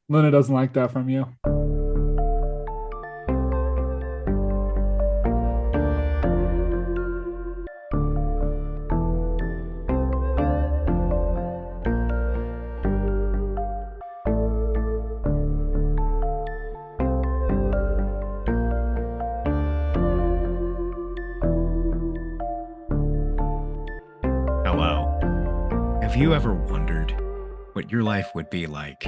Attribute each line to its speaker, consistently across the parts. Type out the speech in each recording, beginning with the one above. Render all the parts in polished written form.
Speaker 1: Luna doesn't like that from you.
Speaker 2: Hello. Have you ever wondered what your life would be like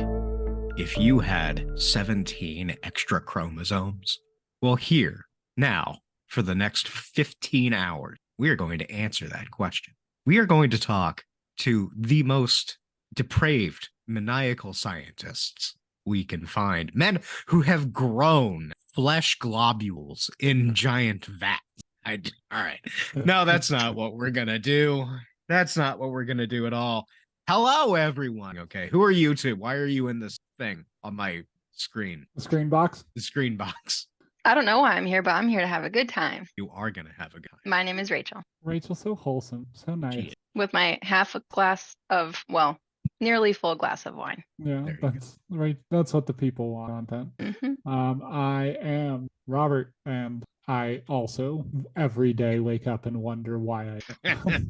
Speaker 2: if you had 17 extra chromosomes? Well, here, now, for the next 15 hours, we are going to answer that question. We are going to talk to the most depraved, maniacal scientists we can find, men who have grown flesh globules in giant vats. All right. No, that's not what we're going to do. That's not what we're going to do at all. Hello, everyone. Okay. Who are you two? Why are you in this thing on my screen?
Speaker 1: The screen box?
Speaker 2: The screen box.
Speaker 3: I don't know why I'm here, but I'm here to have a good time.
Speaker 2: You are going to have a good time.
Speaker 3: My name is Rachel.
Speaker 1: Rachel's so wholesome. So nice.
Speaker 2: Gee.
Speaker 3: With my half a glass of, well, nearly full glass of wine.
Speaker 1: Yeah,
Speaker 2: There you
Speaker 1: that's right. That's what the people want.
Speaker 3: hmm
Speaker 1: I am Robert, and I also every day wake up and wonder why I.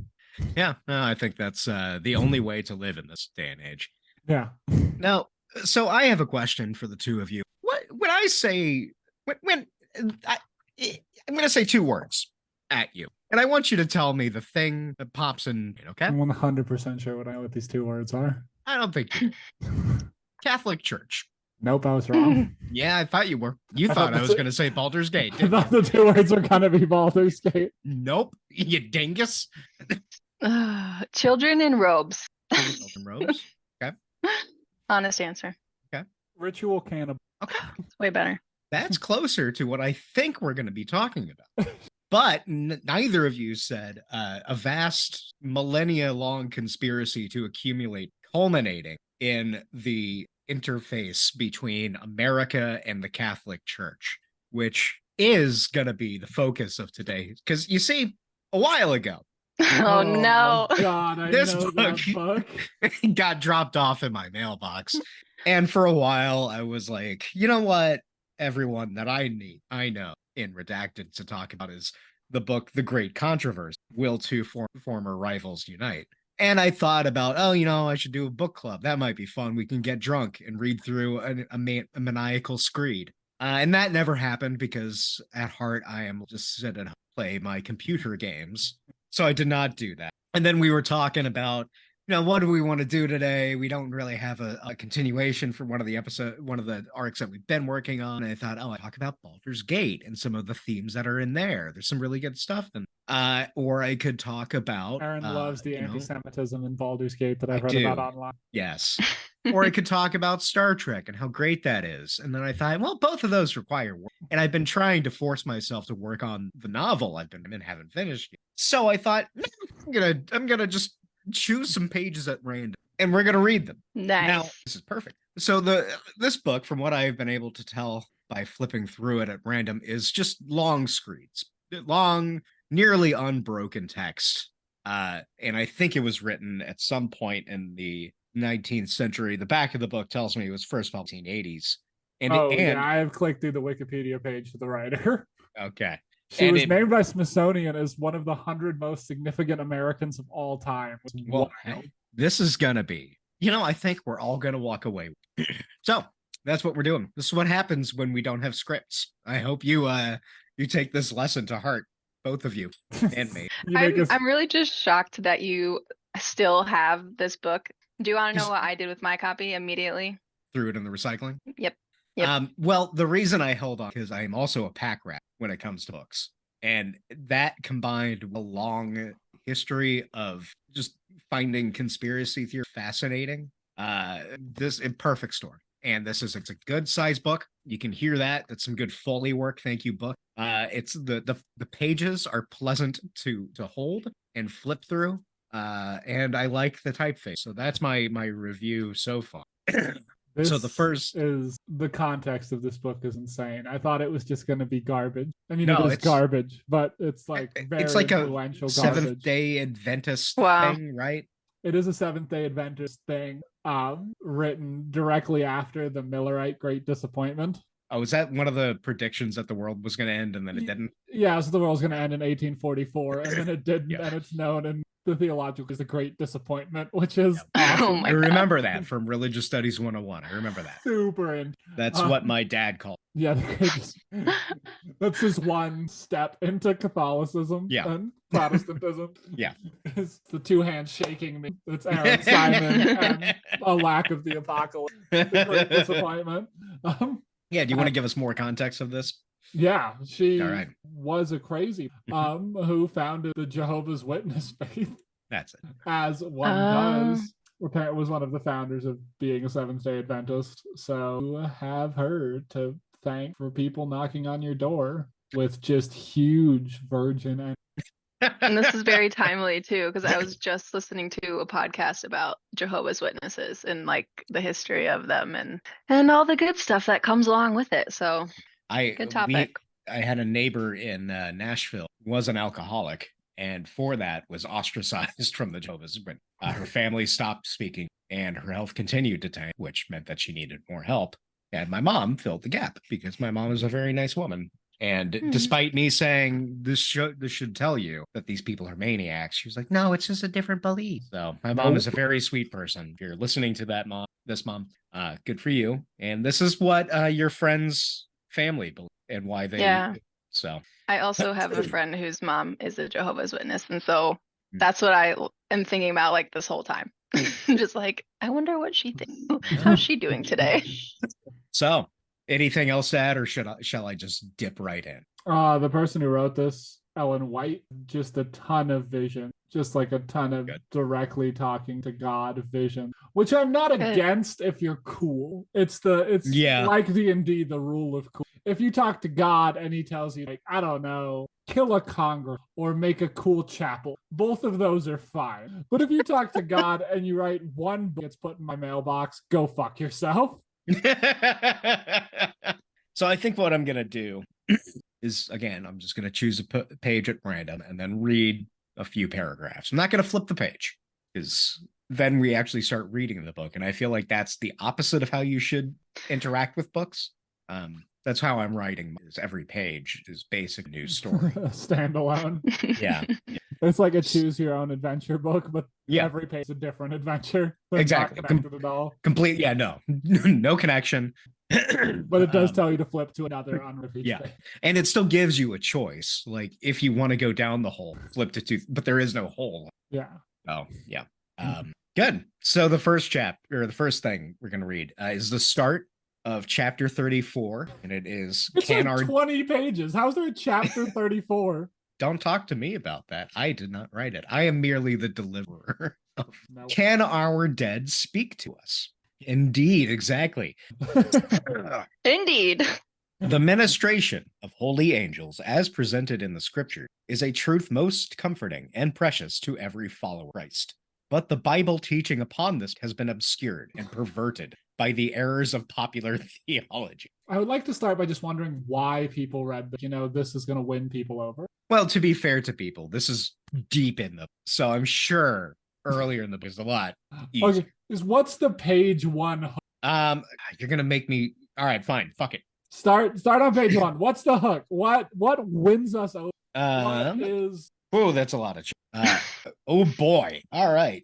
Speaker 2: Yeah, no, I think that's the only way to live in this day and age.
Speaker 1: Yeah.
Speaker 2: Now, so I have a question for the two of you. What when I say when I'm going to say two words at you, and I want you to tell me the thing that pops in. Okay,
Speaker 1: I'm 100% sure what these two words are.
Speaker 2: I don't think you. Catholic Church.
Speaker 1: Nope, I was wrong.
Speaker 2: Yeah, I thought you were. You
Speaker 1: I
Speaker 2: thought
Speaker 1: thought
Speaker 2: I was
Speaker 1: that's
Speaker 2: going to say Baldur's Gate.
Speaker 1: I
Speaker 2: Didn't
Speaker 1: thought
Speaker 2: you?
Speaker 1: the two words were gonna be Baldur's Gate.
Speaker 2: Nope, you dingus.
Speaker 3: Children in robes.
Speaker 2: Open robes.
Speaker 3: Honest answer.
Speaker 1: Ritual cannibal.
Speaker 2: Okay.
Speaker 3: It's way better.
Speaker 2: That's closer to what I think we're going to be talking about. But neither of you said a vast millennia-long conspiracy to accumulate, culminating in the interface between America and the Catholic Church, which is going to be the focus of today. Because you see, a while ago,
Speaker 3: Oh, no.
Speaker 1: my God, I
Speaker 2: This
Speaker 1: know
Speaker 2: book-
Speaker 1: that book.
Speaker 2: it got dropped off in my mailbox. And for a while, I was like, you know what? Everyone that I know in Redacted to talk about is the book, The Great Controversy, Will Two Former Rivals Unite? And I thought about, oh, I should do a book club. That might be fun. We can get drunk and read through a maniacal screed. And that never happened because at heart, I am just sit and play my computer games. So I did not do that. And then we were talking about, what do we want to do today? We don't really have a continuation for one of the arcs that we've been working on. And I thought, I talk about Baldur's Gate and some of the themes that are in there. There's some really good stuff. And or I could talk about
Speaker 1: Aaron loves the
Speaker 2: you know,
Speaker 1: anti-Semitism in Baldur's Gate that I've
Speaker 2: I
Speaker 1: read
Speaker 2: do.
Speaker 1: about online.
Speaker 2: Yes. Or I could talk about Star Trek and how great that is. And then I thought, well, both of those require work. And I've been trying to force myself to work on the novel I've been and haven't finished yet. So I thought, I'm gonna just choose some pages at random and we're gonna read them.
Speaker 3: Nice.
Speaker 2: Now, this is perfect. So this book, from what I've been able to tell by flipping through it at random, is just long screeds, long, nearly unbroken text. And I think it was written at some point in the 19th century. The back of the book tells me it was first 1880s.
Speaker 1: Yeah, I have clicked through the Wikipedia page for the writer.
Speaker 2: Okay.
Speaker 1: She was named by Smithsonian as one of the 100 most significant Americans of all time.
Speaker 2: Well, this is gonna be, I think we're all gonna walk away. So that's what we're doing. This is what happens when we don't have scripts. I hope you take this lesson to heart, both of you and me.
Speaker 3: I'm really just shocked that you still have this book. Do you want to know what I did with my copy immediately?
Speaker 2: Threw it in the recycling?
Speaker 3: Yep.
Speaker 2: Well, the reason I held on is I am also a pack rat when it comes to books. And that combined with a long history of just finding conspiracy theory fascinating. This a perfect story. And it's a good size book. You can hear that. That's some good Foley work. Thank you, book. It's the pages are pleasant to hold and flip through. And I like the typeface. So that's my review so far. So the first
Speaker 1: is the context of this book is insane. I thought it was just going to be garbage. I mean,
Speaker 2: No,
Speaker 1: it is
Speaker 2: it's
Speaker 1: garbage, but it's like very
Speaker 2: it's like a
Speaker 1: influential
Speaker 2: Seventh
Speaker 1: garbage.
Speaker 2: Day Adventist
Speaker 3: Wow.
Speaker 2: thing, right?
Speaker 1: It is a Seventh-day Adventist thing, written directly after the Millerite Great Disappointment.
Speaker 2: Oh, is that one of the predictions that the world was going to end and then it didn't?
Speaker 1: Yeah, so the world's going to end in 1844, and then it didn't,
Speaker 2: Yeah.
Speaker 1: and it's known in the theological as the Great Disappointment, which is
Speaker 2: Yep.
Speaker 3: Oh
Speaker 1: awesome.
Speaker 3: my
Speaker 2: I
Speaker 3: God.
Speaker 2: remember that from Religious Studies 101. I remember that.
Speaker 1: Super in.
Speaker 2: That's what my dad called.
Speaker 1: Yeah, that's his one step into Catholicism
Speaker 2: Yeah.
Speaker 1: and Protestantism.
Speaker 2: Yeah.
Speaker 1: It's the two hands shaking me. It's Aaron Simon and a lack of the apocalypse, the Great Disappointment.
Speaker 2: Yeah, do you want to give us more context of this?
Speaker 1: Yeah, she
Speaker 2: All right.
Speaker 1: was a crazy who founded the Jehovah's Witness faith,
Speaker 2: That's it.
Speaker 1: as one does. Apparently was one of the founders of being a Seventh-day Adventist. So you have her to thank for people knocking on your door with just huge virgin and
Speaker 3: And this is very timely too, because I was just listening to a podcast about Jehovah's Witnesses and like the history of them and all the good stuff that comes along with it. So good topic.
Speaker 2: I had a neighbor in Nashville who was an alcoholic, and for that was ostracized from the Jehovah's Witnesses. Her family stopped speaking, and her health continued to tank, which meant that she needed more help. And my mom filled the gap because my mom is a very nice woman. And despite me saying this should tell you that these people are maniacs, she was like, "No, it's just a different belief." So my mom is a very sweet person. If you're listening to that mom, good for you. And this is what your friend's family believe and why they.
Speaker 3: Yeah.
Speaker 2: So
Speaker 3: I also have a friend whose mom is a Jehovah's Witness, and so that's what I am thinking about like this whole time. Just like, I wonder what she thinks. How's she doing today?
Speaker 2: So, anything else to add, or shall I just dip right in?
Speaker 1: the person who wrote this, Ellen White, just a ton of vision, just like a ton of directly talking to God vision, which I'm not against if you're cool. It's like D&D, the rule of cool. If you talk to God and he tells you, like, I don't know, kill a Congress or make a cool chapel, both of those are fine. But if you talk to God and you write one book, it's put in my mailbox, go fuck yourself.
Speaker 2: So I think what I'm going to do is, again, I'm just going to choose a page at random and then read a few paragraphs. I'm not going to flip the page because then we actually start reading the book. And I feel like that's the opposite of how you should interact with books. That's how I'm writing. Is every page is basic news story.
Speaker 1: Standalone.
Speaker 2: Yeah.
Speaker 1: It's like a choose your own adventure book, but every page is a different adventure. They're
Speaker 2: exactly.
Speaker 1: Not connected at all.
Speaker 2: Complete. Yeah, no connection.
Speaker 1: But it does tell you to flip to another on repeat.
Speaker 2: Yeah. And it still gives you a choice. Like if you want to go down the hole, flip to two, but there is no hole.
Speaker 1: Yeah.
Speaker 2: Oh, yeah. Good. So the first the first thing we're going to read is the start of chapter 34, and it is
Speaker 1: it's like 20 pages. How's there a chapter 34?
Speaker 2: Don't talk to me about that. I did not write it. I am merely the deliverer. Can our dead speak to us? Indeed, exactly.
Speaker 3: Indeed.
Speaker 2: The ministration of holy angels, as presented in the scripture, is a truth most comforting and precious to every follower of Christ. But the Bible teaching upon this has been obscured and perverted by the errors of popular theology.
Speaker 1: I would like to start by just wondering why people read this. This is going to win people over.
Speaker 2: Well, to be fair to people, this is deep in the... So I'm sure earlier in the book is a lot easier.
Speaker 1: Okay, what's the page one hook?
Speaker 2: You're going to make me... All right, fine. Fuck it.
Speaker 1: Start on page one. What's the hook? What wins us over? What is...
Speaker 2: Oh, that's a lot of... oh, boy. All right.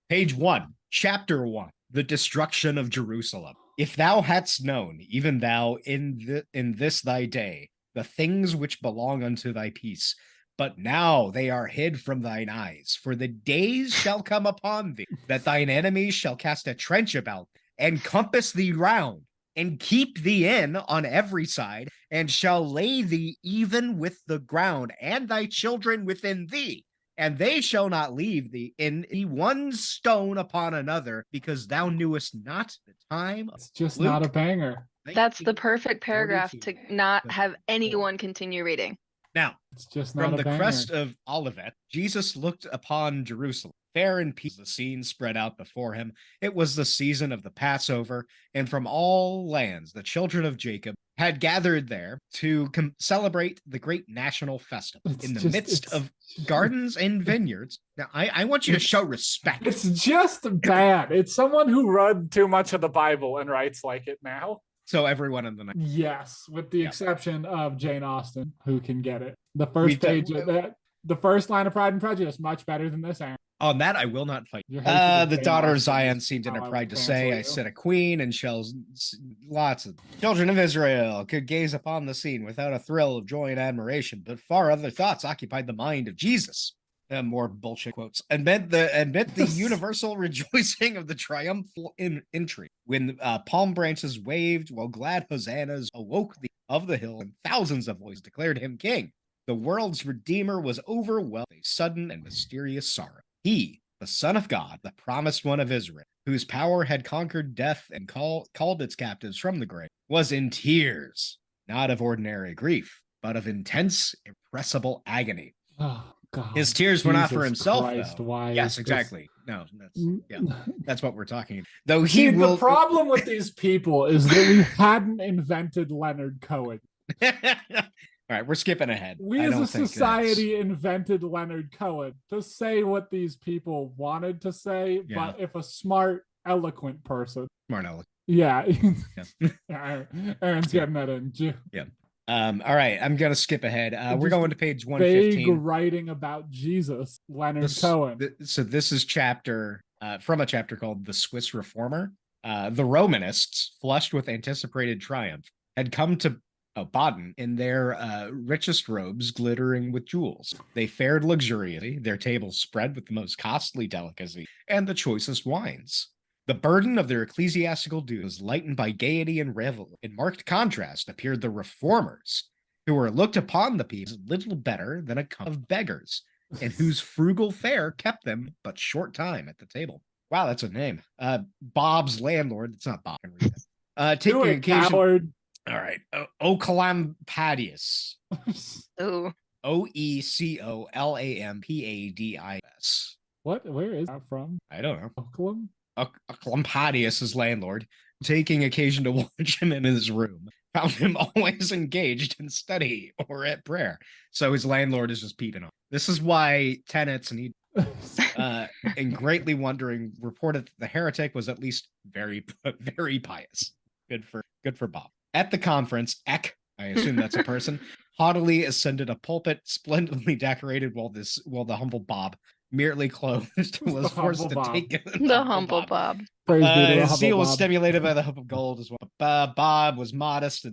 Speaker 2: Page 1, chapter 1. The destruction of Jerusalem. If thou hadst known, even thou in this thy day, the things which belong unto thy peace, but now they are hid from thine eyes. For the days shall come upon thee, that thine enemies shall cast a trench about, and compass thee round, and keep thee in on every side, and shall lay thee even with the ground, and thy children within thee. And they shall not leave thee in one stone upon another, because thou knewest not the time.
Speaker 1: It's just not a banger.
Speaker 3: That's the perfect paragraph to not have anyone continue reading.
Speaker 2: Now,
Speaker 1: it's just not
Speaker 2: from
Speaker 1: a
Speaker 2: the
Speaker 1: banger.
Speaker 2: crest of Olivet, Jesus looked upon Jerusalem Fair and peace, the scene spread out before him. It was the season of the Passover, and from all lands the children of Jacob had gathered there to celebrate the great national festival in the midst of gardens and vineyards. Now, I want you to show respect.
Speaker 1: It's just bad. It's someone who read too much of the Bible and writes like it now.
Speaker 2: So everyone in the night.
Speaker 1: Yes, with the exception of Jane Austen, who can get it. The first page of that. The first line of Pride and Prejudice, much better than this, Aaron.
Speaker 2: On that, I will not fight. The daughter of Zion seemed in her pride to say, I sit a queen and shall lots of children of Israel could gaze upon the scene without a thrill of joy and admiration, but far other thoughts occupied the mind of Jesus. More bullshit quotes. Amid the universal rejoicing of the triumphal entry, when palm branches waved while glad hosannas awoke of the hill, and thousands of voices declared him king. The world's Redeemer was overwhelmed by sudden and mysterious sorrow. He, the Son of God, the promised one of Israel, whose power had conquered death and called its captives from the grave, was in tears, not of ordinary grief, but of intense, irrepressible agony.
Speaker 1: Oh, God.
Speaker 2: His tears were not for himself,
Speaker 1: Christ,
Speaker 2: though.
Speaker 1: Why
Speaker 2: yes, exactly. No, that's what we're talking about. Though
Speaker 1: the problem with these people is that we hadn't invented Leonard Cohen.
Speaker 2: All right, we're skipping ahead.
Speaker 1: We as a society invented Leonard Cohen to say what these people wanted to say, but if a smart, eloquent person.
Speaker 2: Smart, eloquent.
Speaker 1: Yeah. Aaron's getting that in.
Speaker 2: Yeah. All right, I'm going to skip ahead. We're going to page 115.
Speaker 1: Vague writing about Jesus, Leonard Cohen.
Speaker 2: So this is from a chapter called The Swiss Reformer. The Romanists, flushed with anticipated triumph, had come to Baden in their richest robes glittering with jewels. They fared luxuriously, their tables spread with the most costly delicacy and the choicest wines. The burden of their ecclesiastical dues was lightened by gaiety and revelry. In marked contrast appeared the reformers, who were looked upon the people as little better than a company of beggars, and whose frugal fare kept them but short time at the table. Wow, that's a name. Bob's landlord. It's not Bob. Taking occasion. Coward. All right. Ocolampadius.
Speaker 3: Oh.
Speaker 2: Oecolampadius.
Speaker 1: What? Where is that from?
Speaker 2: I don't know.
Speaker 1: Ocolam?
Speaker 2: Ocolampadius, his landlord, taking occasion to watch him in his room, found him always engaged in study or at prayer. So his landlord is just peeping on. This is why tenants and and greatly wondering, reported that the heretic was at least very, very pious. Good for Bob. At the conference, Eck, I assume that's a person, haughtily ascended a pulpit splendidly decorated while the humble Bob, merely clothed, was forced to take
Speaker 3: the humble Bob.
Speaker 2: His zeal was stimulated by the hope of gold as well. Bob was modest.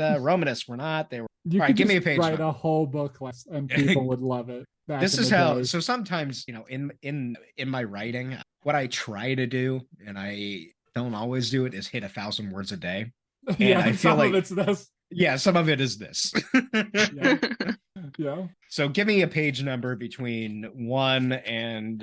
Speaker 2: Romanists were not. They were.
Speaker 1: You could give me a page. Write a whole book and people would love it.
Speaker 2: This is how. So sometimes, in my writing, what I try to do, and I don't always do it, is hit 1,000 words a day. And I feel like
Speaker 1: it's this.
Speaker 2: Yeah, some of it is this.
Speaker 1: Yeah.
Speaker 2: So give me a page number between 1 and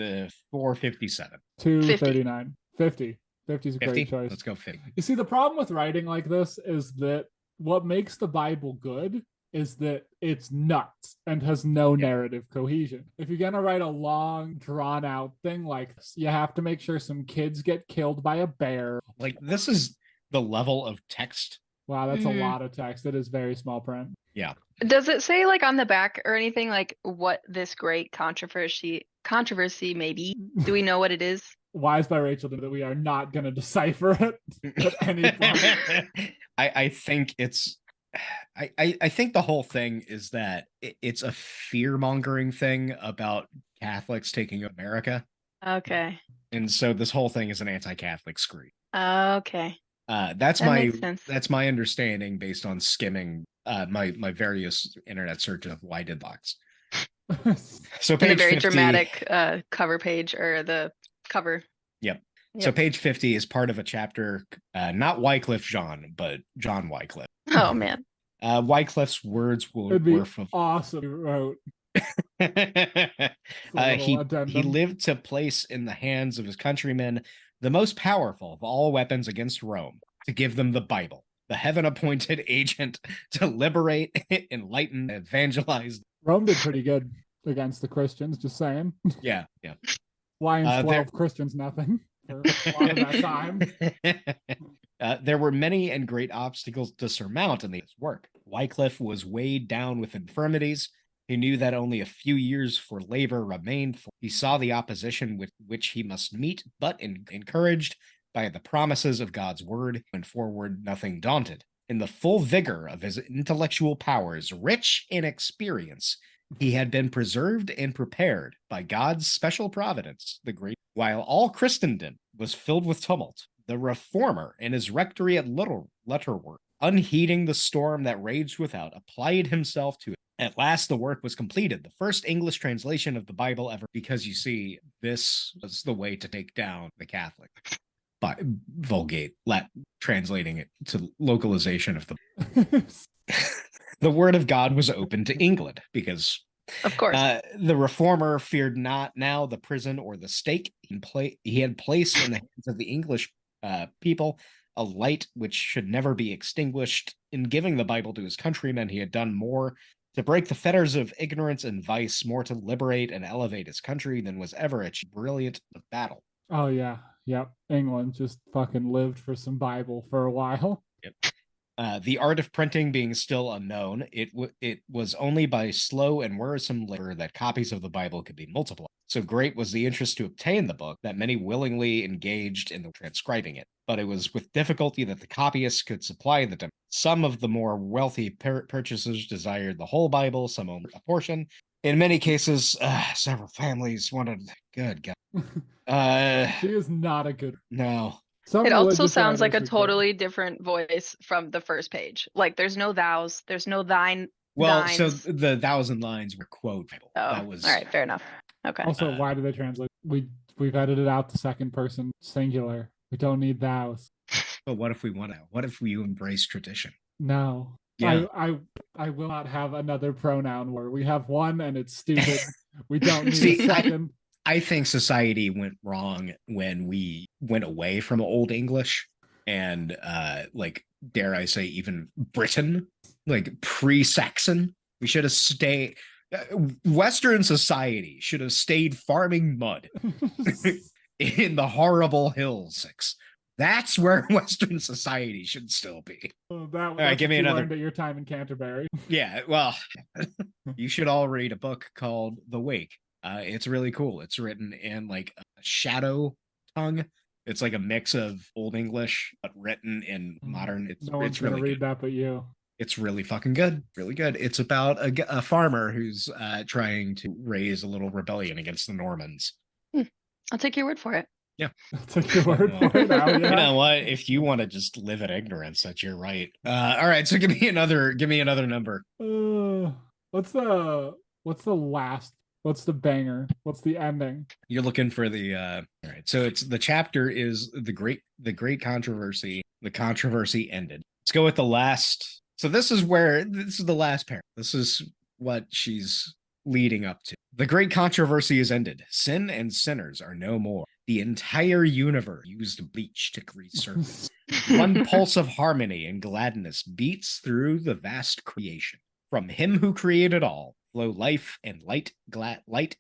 Speaker 2: 457.
Speaker 1: 239. 50. 50 is a great choice.
Speaker 2: Let's go 50.
Speaker 1: You see, the problem with writing like this is that what makes the Bible good is that it's nuts and has no narrative cohesion. If you're going to write a long, drawn-out thing like this, you have to make sure some kids get killed by a bear.
Speaker 2: Like, this is the level of text.
Speaker 1: Wow, that's a lot of text. It is very small print.
Speaker 2: Yeah.
Speaker 3: Does it say like on the back or anything like what this great controversy may be? Do we know what it is?
Speaker 1: Wise by Rachel that we are not going to decipher it at any point.
Speaker 2: I think it's I think the whole thing is that it's a fear-mongering thing about Catholics taking America.
Speaker 3: Okay.
Speaker 2: And so this whole thing is an anti-Catholic screed.
Speaker 3: Okay.
Speaker 2: That's my understanding based on skimming my various internet searches of why did locks. So page
Speaker 3: and a very
Speaker 2: 50,
Speaker 3: dramatic cover page or the cover.
Speaker 2: Yep. So page 50 is part of a chapter, not Wycliffe Jean, but John Wycliffe.
Speaker 3: Oh man.
Speaker 2: Wycliffe's words were from
Speaker 1: awesome. He wrote.
Speaker 2: He lived to place in the hands of his countrymen the most powerful of all weapons against Rome, to give them the Bible, the heaven-appointed agent to liberate, enlighten, evangelize.
Speaker 1: Rome did pretty good against the Christians, just saying.
Speaker 2: Yeah.
Speaker 1: Lions 12, Christians nothing for a lot of that time.
Speaker 2: There were many and great obstacles to surmount in this work. Wycliffe was weighed down with infirmities. He knew that only a few years for labor remained. He saw the opposition with which he must meet, but encouraged by the promises of God's word, went forward nothing daunted. In the full vigor of his intellectual powers, rich in experience, he had been preserved and prepared by God's special providence, the great. While all Christendom was filled with tumult, the reformer in his rectory at Lutterworth, unheeding the storm that raged without, applied himself to it. At last, the work was completed, the first English translation of the Bible ever, because you see, this was the way to take down the Catholic. By Vulgate, translating it to localization of the the word of God was open to England because,
Speaker 3: of course,
Speaker 2: the reformer feared not now the prison or the stake. He had placed in the hands of the English people a light which should never be extinguished. In giving the Bible to his countrymen, he had done more to break the fetters of ignorance and vice, more to liberate and elevate his country than was ever achieved. Brilliant battle.
Speaker 1: Oh yeah. Yep, England just fucking lived for some Bible for a while.
Speaker 2: Yep. The art of printing being still unknown, it was only by slow and wearisome labor that copies of the Bible could be multiplied. So great was the interest to obtain the book that many willingly engaged in transcribing it. But it was with difficulty that the copyists could supply the demand. Some of the more wealthy purchasers desired the whole Bible, some only a portion. In many cases, several families wanted. Good God.
Speaker 1: She is not a good.
Speaker 2: No.
Speaker 3: It also sounds like a totally different voice from the first page. Like there's no thous, there's no thine.
Speaker 2: Well,
Speaker 3: thines.
Speaker 2: so the 1,000 lines were quote.
Speaker 3: Oh,
Speaker 2: that was
Speaker 3: all right. Fair enough. Okay.
Speaker 1: Also, why do they translate? We've edited out the second person singular. We don't need thous.
Speaker 2: But what if we want to? What if we embrace tradition?
Speaker 1: No. Yeah. I will not have another pronoun word. We have one and it's stupid. We don't need a second.
Speaker 2: I think society went wrong when we went away from Old English and like, dare I say, even Britain, like pre-Saxon. We should have stayed. Western society should have stayed farming mud in the horrible hills. That's where Western society should still be.
Speaker 1: All right, give me another. Learned at your time in Canterbury.
Speaker 2: Yeah, well, you should all read a book called The Wake. It's really cool. It's written in like a shadow tongue. It's like a mix of Old English but written in modern. It's really
Speaker 1: read that but you.
Speaker 2: It's really fucking good. Really good. It's about a farmer who's trying to raise a little rebellion against the Normans.
Speaker 3: I'll take your word for it.
Speaker 2: Yeah.
Speaker 1: I'll take your word for it now. Yeah.
Speaker 2: You know what? If you want to just live in ignorance, that's your right. All right. So give me another number.
Speaker 1: What's the last? What's the banger? What's the ending?
Speaker 2: You're looking for the all right. So it's the chapter is the great controversy. The controversy ended. Let's go with the last. So this is the last paragraph. This is what she's leading up to. The great controversy is ended. Sin and sinners are no more. The entire universe used bleach to create surface. One pulse of harmony and gladness beats through the vast creation. From him who created all, flow life and light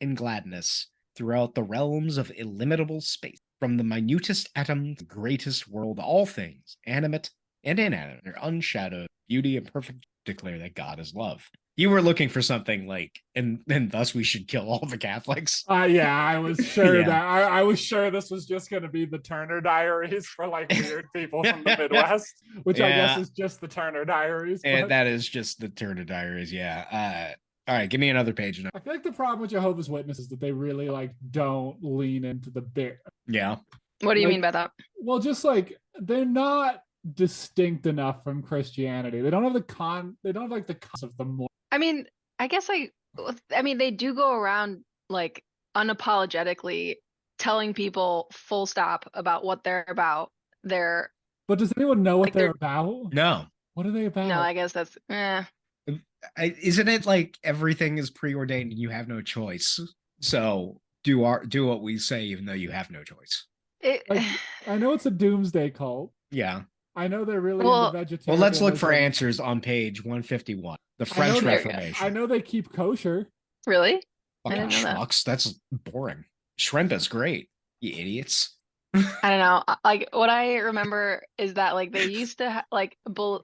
Speaker 2: and gladness throughout the realms of illimitable space. From the minutest atom to the greatest world, all things, animate and inanimate, are unshadowed. Beauty and perfect declare that God is love. You were looking for something like, and thus we should kill all the Catholics.
Speaker 1: Yeah, I was sure that I was sure this was just going to be the Turner Diaries for like weird people from the Midwest, which I guess is just the Turner Diaries.
Speaker 2: And that is just the Turner Diaries. Yeah. All right, give me another page.
Speaker 1: I feel like the problem with Jehovah's Witnesses is that they really like don't lean into the bit.
Speaker 2: Yeah.
Speaker 3: What do you mean by that?
Speaker 1: Well, just like they're not distinct enough from Christianity. They don't have the concept of the more.
Speaker 3: I mean, I guess they do go around like unapologetically telling people full stop about what they're about.
Speaker 1: But does anyone know what they're about?
Speaker 2: No.
Speaker 1: What are they about?
Speaker 3: No, I guess that's
Speaker 2: isn't it like everything is preordained and you have no choice? So do what we say even though you have no choice.
Speaker 1: I know it's a doomsday cult.
Speaker 2: Yeah.
Speaker 1: I know they're really into vegetarian.
Speaker 2: Well, let's look for answers on page 151. The French Reformation.
Speaker 1: I know they keep kosher.
Speaker 3: Really?
Speaker 2: Fucking schmucks. That's boring. Shrimp is great, you idiots.
Speaker 3: I don't know. Like what I remember is that like they used to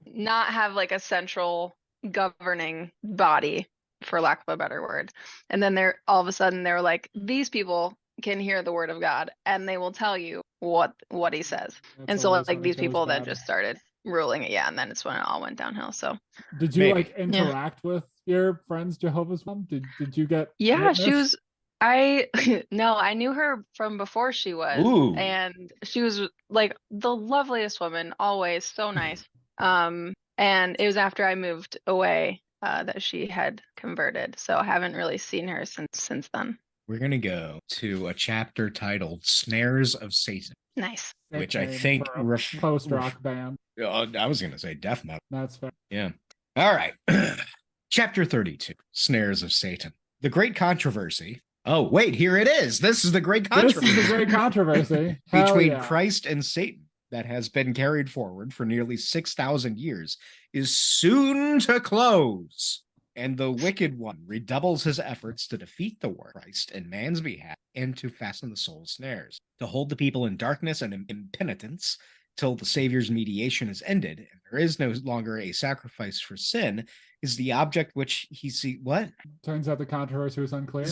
Speaker 3: not have like a central governing body, for lack of a better word. And then they're all of a sudden they were like, these people can hear the word of God and they will tell you what he says.
Speaker 1: That's
Speaker 3: And so
Speaker 1: always
Speaker 3: like
Speaker 1: when it
Speaker 3: these
Speaker 1: goes
Speaker 3: people then
Speaker 1: bad.
Speaker 3: just started ruling it. Yeah, and then it's when it all went downhill. So
Speaker 1: Did you
Speaker 2: Maybe.
Speaker 1: like interact with your friends Jehovah's Mom? Did you get
Speaker 3: yeah, she
Speaker 1: witness?
Speaker 3: was no, I knew her from before she was,
Speaker 2: Ooh.
Speaker 3: and she was like the loveliest woman, always so nice. And it was after I moved away that she had converted, so I haven't really seen her since then.
Speaker 2: We're gonna go to a chapter titled "Snares of Satan,"
Speaker 3: Nice.
Speaker 2: which I
Speaker 1: Nickname
Speaker 2: think
Speaker 1: for a post-rock band.
Speaker 2: I was gonna say death metal.
Speaker 1: That's fair.
Speaker 2: Yeah. All right. Chapter 32, Snares of Satan. The Great Controversy. Oh, wait, here it is. This is the Great Controversy.
Speaker 1: This is the great controversy. Hell
Speaker 2: between
Speaker 1: yeah.
Speaker 2: Christ and Satan that has been carried forward for nearly 6,000 years is soon to close. And the wicked one redoubles his efforts to defeat the word of Christ in man's behalf and to fasten the soul's snares, to hold the people in darkness and impenitence till the Savior's mediation is ended, and there is no longer a sacrifice for sin, is the object which he see. What?
Speaker 1: Turns out the controversy was unclear.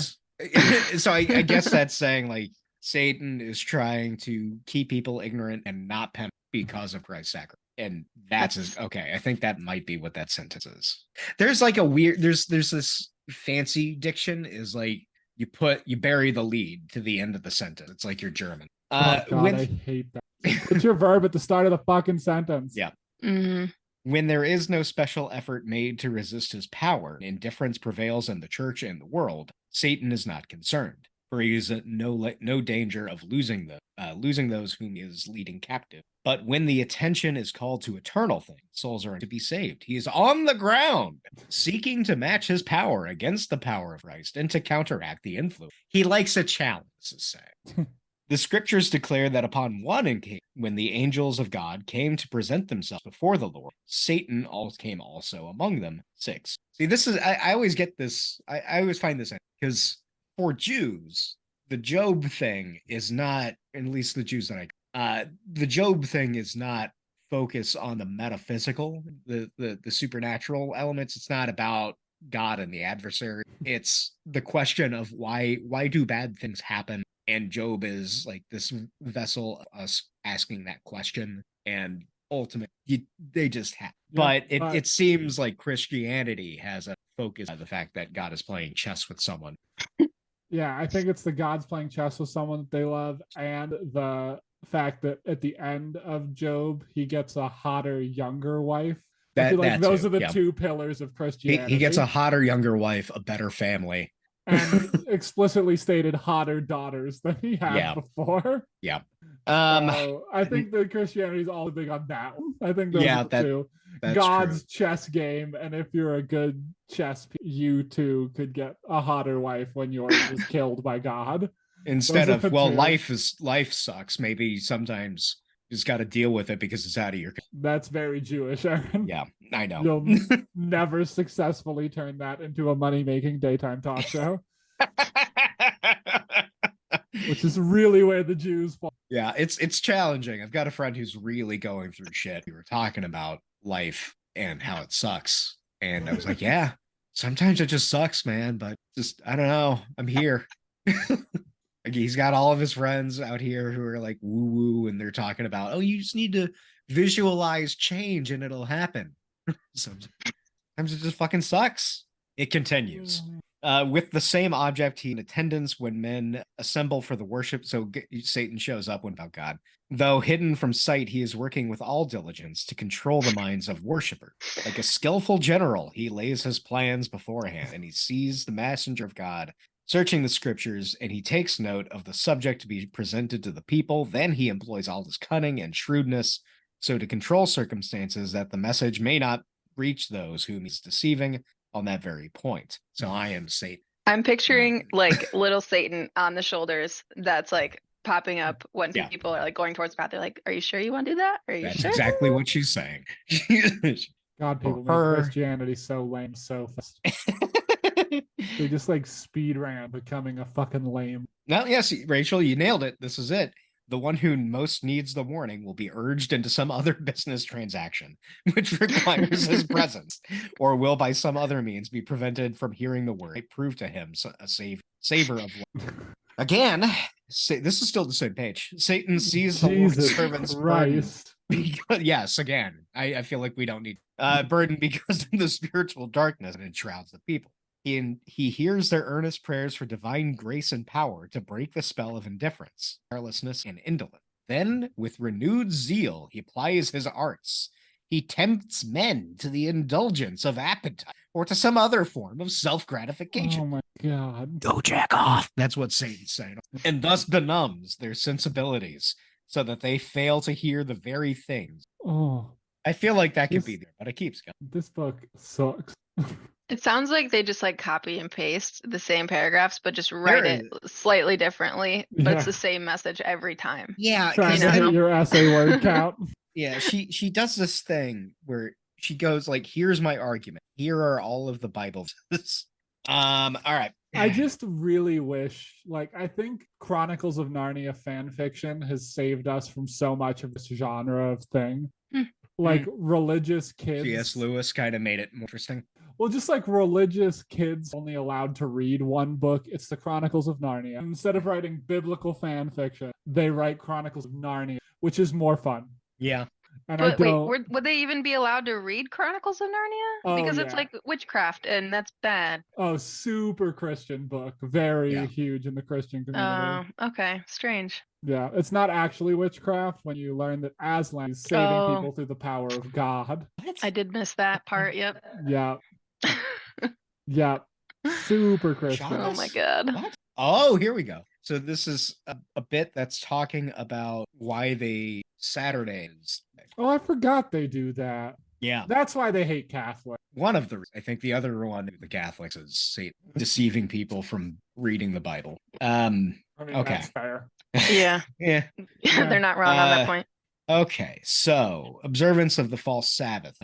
Speaker 2: So I guess that's saying like Satan is trying to keep people ignorant and not penitent because of Christ's sacrifice. And that's okay. I think that might be what that sentence is. There's like a weird, there's this fancy diction is like you bury the lead to the end of the sentence. It's like you're German.
Speaker 1: Oh God, I hate that. Put your verb at the start of the fucking sentence.
Speaker 2: Yeah.
Speaker 3: Mm-hmm.
Speaker 2: When there is no special effort made to resist his power, indifference prevails in the church and the world, Satan is not concerned, for he is at no danger of losing those whom he is leading captive. But when the attention is called to eternal things, souls are to be saved. He is on the ground, seeking to match his power against the power of Christ and to counteract the influence. He likes a challenge, to say. The scriptures declare that upon one occasion, when the angels of God came to present themselves before the Lord, Satan came also among them. 6. See, this is, I always get this, I always find this, because for Jews, the Job thing is not, at least the Jews that the Job thing is not focused on the metaphysical, the supernatural elements. It's not about God and the adversary. It's the question of why do bad things happen? And Job is like this vessel of us asking that question, and ultimately they just happen. Yeah, but it seems like Christianity has a focus on the fact that God is playing chess with someone.
Speaker 1: Yeah, I think it's the God's playing chess with someone that they love, and the fact that at the end of Job he gets a hotter, younger wife. I feel like those are the two pillars of Christianity.
Speaker 2: He gets a hotter, younger wife, a better family,
Speaker 1: and explicitly stated hotter daughters than he had before.
Speaker 2: Yeah.
Speaker 1: I think that Christianity is all big on that one. I think those are the two. God's true. Chess game, and if you're a good chess, you too could get a hotter wife when yours is killed by God.
Speaker 2: Instead of, well, life sucks. Maybe sometimes you just got to deal with it because it's out of your.
Speaker 1: That's very Jewish, Aaron.
Speaker 2: Yeah, I know.
Speaker 1: You'll never successfully turn that into a money-making daytime talk show. Which is really where the Jews fall.
Speaker 2: Yeah, it's challenging. I've got a friend who's really going through shit. We were talking about life and how it sucks. And I was like, yeah, sometimes it just sucks, man. But just, I don't know. I'm here. Like, he's got all of his friends out here who are like woo-woo, and they're talking about, oh, you just need to visualize change and it'll happen. Sometimes it just fucking sucks. It continues. With the same object, he in attendance when men assemble for the worship. So Satan shows up when about God. Though hidden from sight, he is working with all diligence to control the minds of worshippers. Like a skillful general, he lays his plans beforehand, and he sees the messenger of God searching the scriptures, and he takes note of the subject to be presented to the people. Then he employs all his cunning and shrewdness so to control circumstances that the message may not reach those whom he's deceiving on that very point. So I am Satan.
Speaker 3: I'm picturing like little Satan on the shoulders that's like popping up when people are like going towards the path. They're like, are you sure you want to do that? Are you
Speaker 2: That's
Speaker 3: sure?
Speaker 2: exactly what she's saying.
Speaker 1: God, people make Christianity so lame so fast. They just like speed ran becoming a fucking lame.
Speaker 2: No, yes, Rachel, you nailed it. This is it. The one who most needs the warning will be urged into some other business transaction, which requires his presence, or will by some other means be prevented from hearing the word. I prove to him a savor of life. Again, this is still the same page. Satan sees the Lord's
Speaker 1: Jesus
Speaker 2: servants burden.
Speaker 1: Christ.
Speaker 2: Yes, again, I feel like we don't need burden because of the spiritual darkness that enshrouds the people. He hears their earnest prayers for divine grace and power to break the spell of indifference, carelessness, and indolence. Then, with renewed zeal, he applies his arts. He tempts men to the indulgence of appetite or to some other form of self-gratification.
Speaker 1: Oh my God.
Speaker 2: Go jack off. That's what Satan said. And thus benumbs their sensibilities so that they fail to hear the very things.
Speaker 1: Oh,
Speaker 2: I feel like that could be there, but it keeps going.
Speaker 1: this book sucks.
Speaker 3: It sounds like they just like copy and paste the same paragraphs, but just write it slightly differently. But it's the same message every time.
Speaker 2: Yeah,
Speaker 1: Trying to hit your essay word count.
Speaker 2: Yeah, she does this thing where she goes like, "Here's my argument. Here are all of the Bible." All right.
Speaker 1: I just really wish, like, I think Chronicles of Narnia fan fiction has saved us from so much of this genre of thing. Like religious kids.
Speaker 2: C.S. Lewis kind of made it more interesting.
Speaker 1: Well, just like religious kids only allowed to read one book, it's the Chronicles of Narnia. Instead of writing biblical fan fiction, they write Chronicles of Narnia, which is more fun.
Speaker 2: Yeah.
Speaker 1: And
Speaker 3: but wait, would they even be allowed to read Chronicles of Narnia? Because it's like witchcraft, and that's bad.
Speaker 1: Oh, super Christian book. Very huge in the Christian community.
Speaker 3: Oh, okay. Strange.
Speaker 1: Yeah, it's not actually witchcraft when you learn that Aslan is saving people through the power of God.
Speaker 3: I did miss that part, yep.
Speaker 1: Yeah. Yeah. Super Christian.
Speaker 3: Oh my God.
Speaker 2: What? Oh, here we go. So this is a bit that's talking about why they Saturdays.
Speaker 1: Oh, I forgot they do that.
Speaker 2: Yeah.
Speaker 1: That's why they hate Catholics.
Speaker 2: One of the, I think the other one, the Catholics, is Satan deceiving people from reading the Bible.
Speaker 1: I mean,
Speaker 2: okay.
Speaker 1: That's fair.
Speaker 3: Yeah.
Speaker 2: Yeah.
Speaker 3: They're not wrong on that point.
Speaker 2: Okay. So observance of the false Sabbath.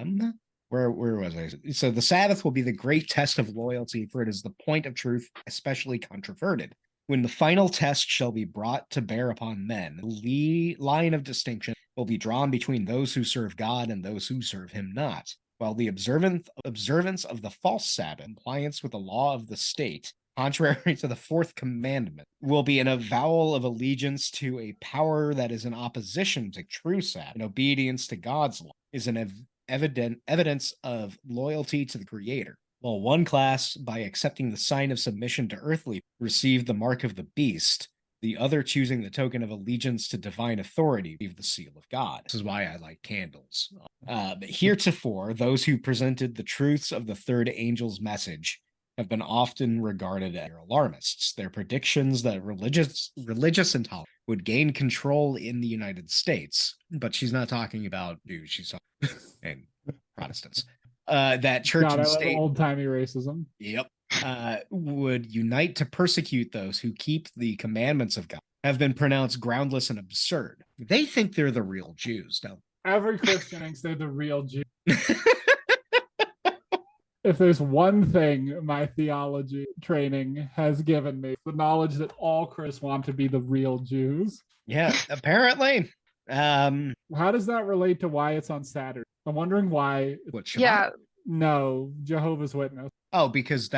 Speaker 2: Where was I? So the Sabbath will be the great test of loyalty, for it is the point of truth, especially controverted. When the final test shall be brought to bear upon men, the line of distinction will be drawn between those who serve God and those who serve him not, while the observance of the false Sabbath, compliance with the law of the state, contrary to the fourth commandment, will be an avowal of allegiance to a power that is in opposition to true Sabbath, and obedience to God's law is an evidence of loyalty to the Creator. While one class, by accepting the sign of submission to earthly, received the mark of the beast, the other choosing the token of allegiance to divine authority, received the seal of God. This is why I like candles. But heretofore, those who presented the truths of the third angel's message have been often regarded as alarmists. Their predictions that religious intolerance would gain control in the United States, but she's not talking about Jews, she's talking and Protestants. That church and state,
Speaker 1: old-timey racism.
Speaker 2: Yep. Would unite to persecute those who keep the commandments of God, have been pronounced groundless and absurd. They think they're the real Jews, don't they?
Speaker 1: Every Christian thinks they're the real Jews. If there's one thing my theology training has given me, the knowledge that all Christians want to be the real Jews.
Speaker 2: Yeah, apparently.
Speaker 1: How does that relate to why it's on Saturday? I'm wondering why.
Speaker 2: What, Shabbat?
Speaker 3: Yeah.
Speaker 1: No, Jehovah's Witness.
Speaker 2: Oh, because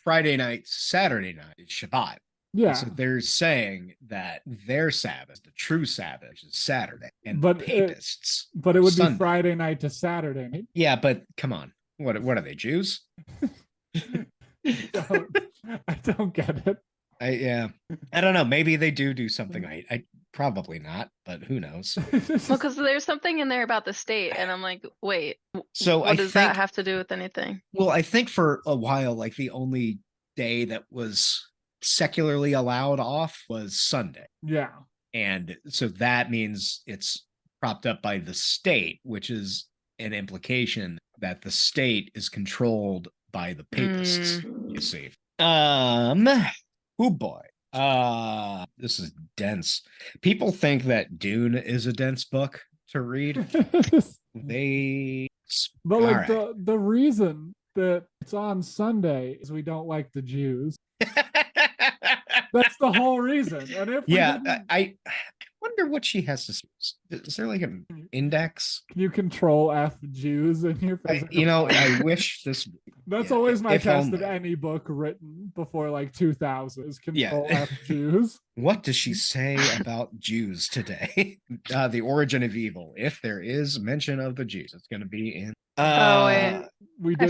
Speaker 2: Friday night, Saturday night is Shabbat.
Speaker 1: Yeah.
Speaker 2: So they're saying that their Sabbath, the true Sabbath, is Saturday. And
Speaker 1: but
Speaker 2: papists.
Speaker 1: But it would
Speaker 2: Sunday.
Speaker 1: be Friday night to Saturday night.
Speaker 2: Yeah, but come on. What are they, Jews?
Speaker 1: I don't get it.
Speaker 2: I don't know. Maybe they do something. I probably not, but who knows?
Speaker 3: Well, because there's something in there about the state, and I'm like, wait.
Speaker 2: So
Speaker 3: what does that have to do with anything?
Speaker 2: Well, I think for a while, like the only day that was secularly allowed off was Sunday.
Speaker 1: Yeah,
Speaker 2: and so that means it's propped up by the state, which is an implication that the state is controlled by the papists. You see. Oh boy. This is dense. People think that Dune is a dense book to read. But
Speaker 1: like the reason that it's on Sunday is we don't like the Jews. That's the whole reason. And if
Speaker 2: I wonder what she has to say. Is there like an index?
Speaker 1: Can you control F Jews in your
Speaker 2: I wish this.
Speaker 1: That's always my test
Speaker 2: only.
Speaker 1: of any book written before like 2000 is control F Jews.
Speaker 2: What does she say about Jews today? The origin of evil. If there is mention of the Jews, it's going to be in.
Speaker 3: I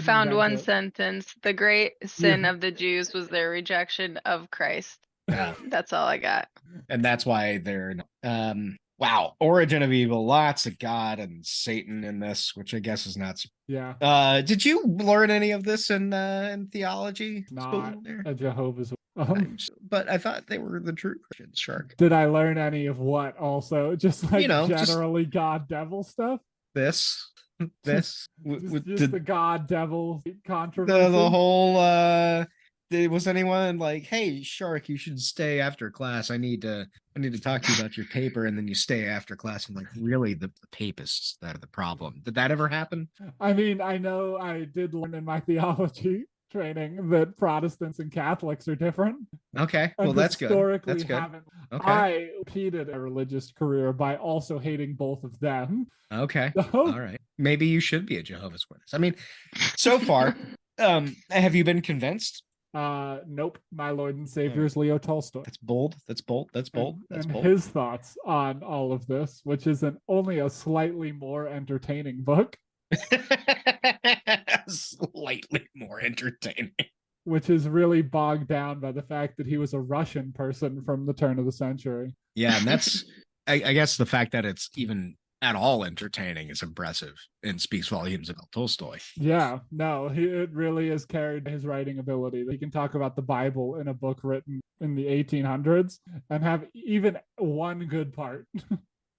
Speaker 3: found one sentence. The great sin of the Jews was their rejection of Christ. That's all I got.
Speaker 2: And that's why they're wow. Origin of evil, lots of God and Satan in this, which I guess is not.
Speaker 1: Yeah.
Speaker 2: Did you learn any of this in theology?
Speaker 1: Not a Jehovah's.
Speaker 2: But I thought they were the true Christians, Shark.
Speaker 1: Did I learn any of what also? Just like generally God devil stuff?
Speaker 2: This
Speaker 1: just the God devil controversy.
Speaker 2: The whole was anyone like, hey Shark, you should stay after class. I need to talk to you about your paper, and then you stay after class. I'm like, really, the papists that are the problem. Did that ever happen?
Speaker 1: I mean, I know I did learn in my theology training that Protestants and Catholics are different.
Speaker 2: Okay, well, that's good.
Speaker 1: Historically, haven't. Okay. I repeated a religious career by also hating both of them.
Speaker 2: Okay, all right. Maybe you should be a Jehovah's Witness. I mean, so far, have you been convinced?
Speaker 1: Nope. My Lord and Savior is Leo Tolstoy.
Speaker 2: That's bold.
Speaker 1: And his thoughts on all of this, which is only a slightly more entertaining book.
Speaker 2: Slightly more entertaining.
Speaker 1: Which is really bogged down by the fact that he was a Russian person from the turn of the century.
Speaker 2: Yeah, and that's, I guess the fact that it's even at all entertaining is impressive and speaks volumes about Tolstoy.
Speaker 1: Yeah, no, it really has carried his writing ability. He can talk about the Bible in a book written in the 1800s and have even one good part.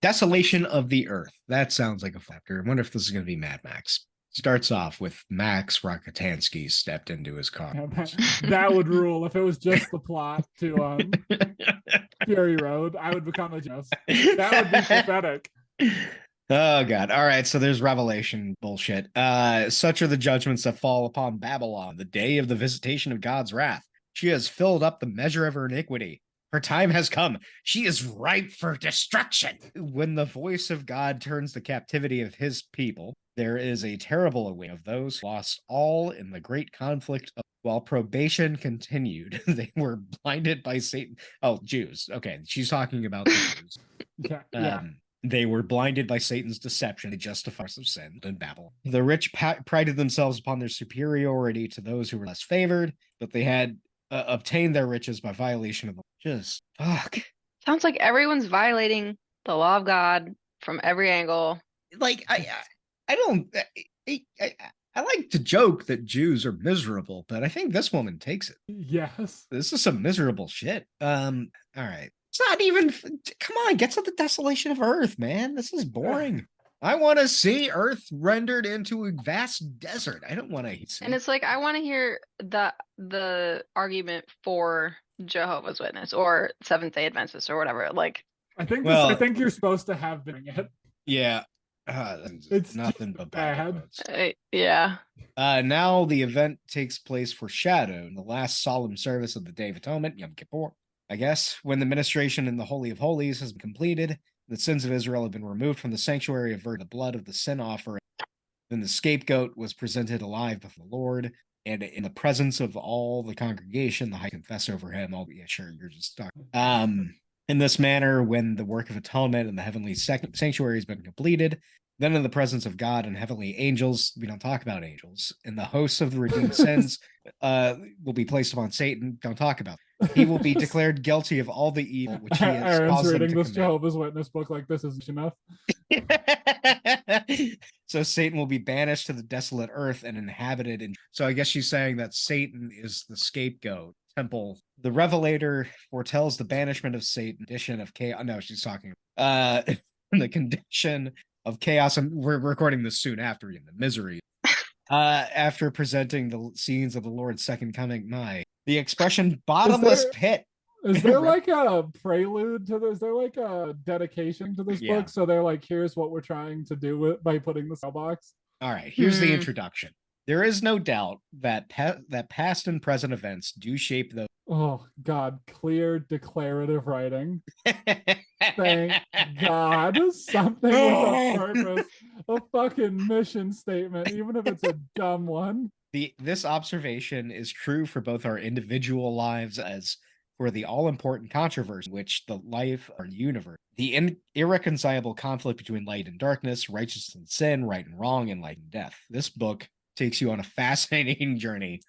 Speaker 2: Desolation of the Earth. That sounds like a factor. I wonder if this is going to be Mad Max. Starts off with Max Rockatansky stepped into his car.
Speaker 1: Yeah, that would rule. If it was just the plot to Fury Road, I would become a genius. That would be pathetic.
Speaker 2: Oh God. All right, so there's Revelation bullshit. Such are the judgments that fall upon Babylon, the day of the visitation of God's wrath. She has filled up the measure of her iniquity. Her time has come. She is ripe for destruction. When the voice of God turns the captivity of his people, there is a terrible awakening of those who lost all in the great conflict. While probation continued, they were blinded by Satan. Oh, Jews. Okay, she's talking about the Jews.
Speaker 1: Yeah.
Speaker 2: They were blinded by Satan's deception to justify some sin in Babylon. The rich prided themselves upon their superiority to those who were less favored, but they had obtained their riches by violation of the just fuck.
Speaker 3: Sounds like everyone's violating the law of God from every angle.
Speaker 2: Like I like to joke that Jews are miserable, but I think this woman takes it.
Speaker 1: Yes.
Speaker 2: This is some miserable shit. All right. It's not even, come on, get to the desolation of Earth, man. This is boring. I want to see Earth rendered into a vast desert. I don't want to see.
Speaker 3: And it's like, I want to hear the argument for Jehovah's Witness or Seventh-day Adventist or whatever. Like,
Speaker 1: I think you're supposed to have been it.
Speaker 2: Yeah.
Speaker 1: It's
Speaker 2: nothing but bad.
Speaker 3: Yeah.
Speaker 2: Now the event takes place foreshadowed in the last solemn service of the Day of Atonement, Yom Kippur. I guess when the ministration in the Holy of Holies has been completed, the sins of Israel have been removed from the sanctuary of the blood of the sin offering. Then the scapegoat was presented alive before the Lord, and in the presence of all the congregation, the high confess over him. Yeah, sure, you're just talking. In this manner, when the work of atonement in the heavenly sanctuary has been completed, then in the presence of God and heavenly angels, we don't talk about angels, and the hosts of the redeemed sins will be placed upon Satan. Don't talk about it. He will be declared guilty of all the evil which he has
Speaker 1: Aaron's
Speaker 2: caused
Speaker 1: reading
Speaker 2: them to
Speaker 1: this Jehovah's Witness book like this is enough.
Speaker 2: So Satan will be banished to the desolate earth and inhabited. So I guess she's saying that Satan is the scapegoat. Temple. The Revelator foretells the banishment of Satan. Condition of chaos. No, she's talking the condition of chaos. And we're recording this soon after in the misery. After presenting the scenes of the Lord's second coming, the expression bottomless pit.
Speaker 1: Is there like a prelude to this? Is there like a dedication to this book? So they're like, here's what we're trying to do by putting the cell box.
Speaker 2: All right, here's the introduction. There is no doubt that that past and present events do shape those.
Speaker 1: Oh God, clear declarative writing. Thank God, something with a purpose, a fucking mission statement, even if it's a dumb one.
Speaker 2: This observation is true for both our individual lives as for the all-important controversy which the life or universe, the irreconcilable conflict between light and darkness, righteousness and sin, right and wrong, and life and death. This book takes you on a fascinating journey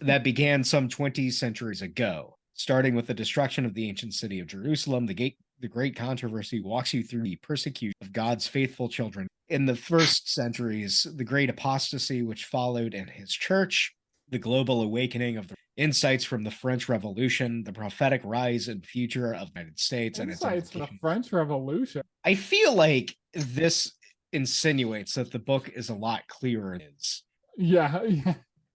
Speaker 2: that began some 20 centuries ago. Starting with the destruction of the ancient city of Jerusalem, the great controversy walks you through the persecution of God's faithful children. In the first centuries, the great apostasy which followed in his church, the global awakening of the insights from the French Revolution, the prophetic rise and future of the United States, and its
Speaker 1: insights from the French Revolution.
Speaker 2: I feel like this insinuates that the book is a lot clearer than it is.
Speaker 1: Yeah.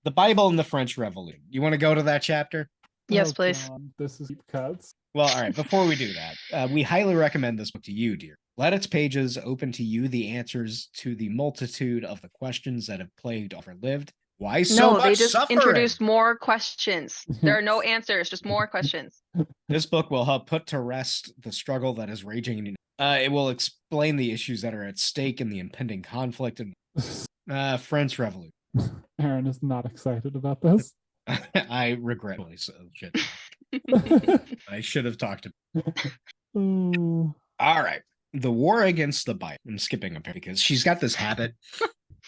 Speaker 2: The Bible and the French Revolution. You want to go to that chapter?
Speaker 3: Yes, please.
Speaker 1: God. This is deep cuts.
Speaker 2: Well, all right. Before we do that, we highly recommend this book to you, dear. Let its pages open to you the answers to the multitude of the questions that have plagued or lived. Why so much
Speaker 3: they just
Speaker 2: suffering?
Speaker 3: introduced more questions. There are no answers, just more questions.
Speaker 2: This book will help put to rest the struggle that is raging. It will explain the issues that are at stake in the impending conflict and French Revolution.
Speaker 1: Aaron is not excited about this.
Speaker 2: I regret so shit. I should have talked to.
Speaker 1: Ooh.
Speaker 2: All right. The war against the Bible. I'm skipping a bit because she's got this habit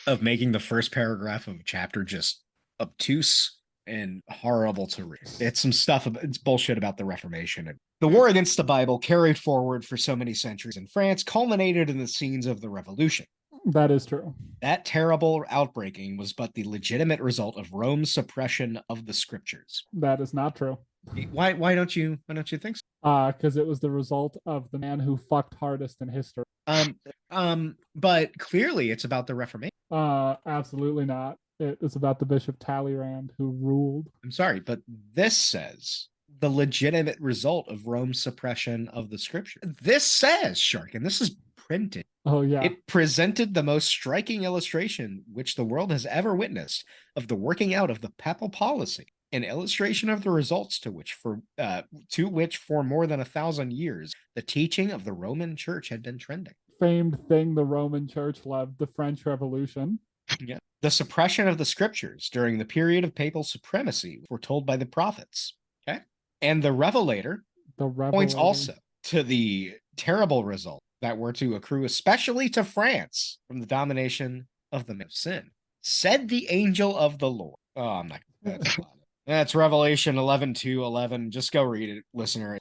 Speaker 2: of making the first paragraph of a chapter just obtuse and horrible to read. It's some stuff, it's bullshit about the Reformation. The war against the Bible, carried forward for so many centuries in France, culminated in the scenes of the Revolution.
Speaker 1: That is true.
Speaker 2: That terrible outbreaking was but the legitimate result of Rome's suppression of the scriptures.
Speaker 1: That is not true.
Speaker 2: Why don't you think so?
Speaker 1: Because it was the result of the man who fucked hardest in history.
Speaker 2: But clearly it's about the Reformation.
Speaker 1: Absolutely not. It is about the Bishop Talleyrand who ruled.
Speaker 2: I'm sorry, but this says the legitimate result of Rome's suppression of the scripture. This says, Shark, and this is printed.
Speaker 1: Oh, yeah.
Speaker 2: It presented the most striking illustration which the world has ever witnessed of the working out of the papal policy, an illustration of the results to which for more than 1,000 years the teaching of the Roman Church had been trending.
Speaker 1: Famed thing the Roman Church loved, the French Revolution.
Speaker 2: Yeah. The suppression of the scriptures during the period of papal supremacy were told by the prophets. Okay. And the Revelator points also to the terrible result that were to accrue, especially to France, from the domination of the man of sin. Said the angel of the Lord. Oh, I'm not. That's Revelation 11:2-11. Just go read it, listener.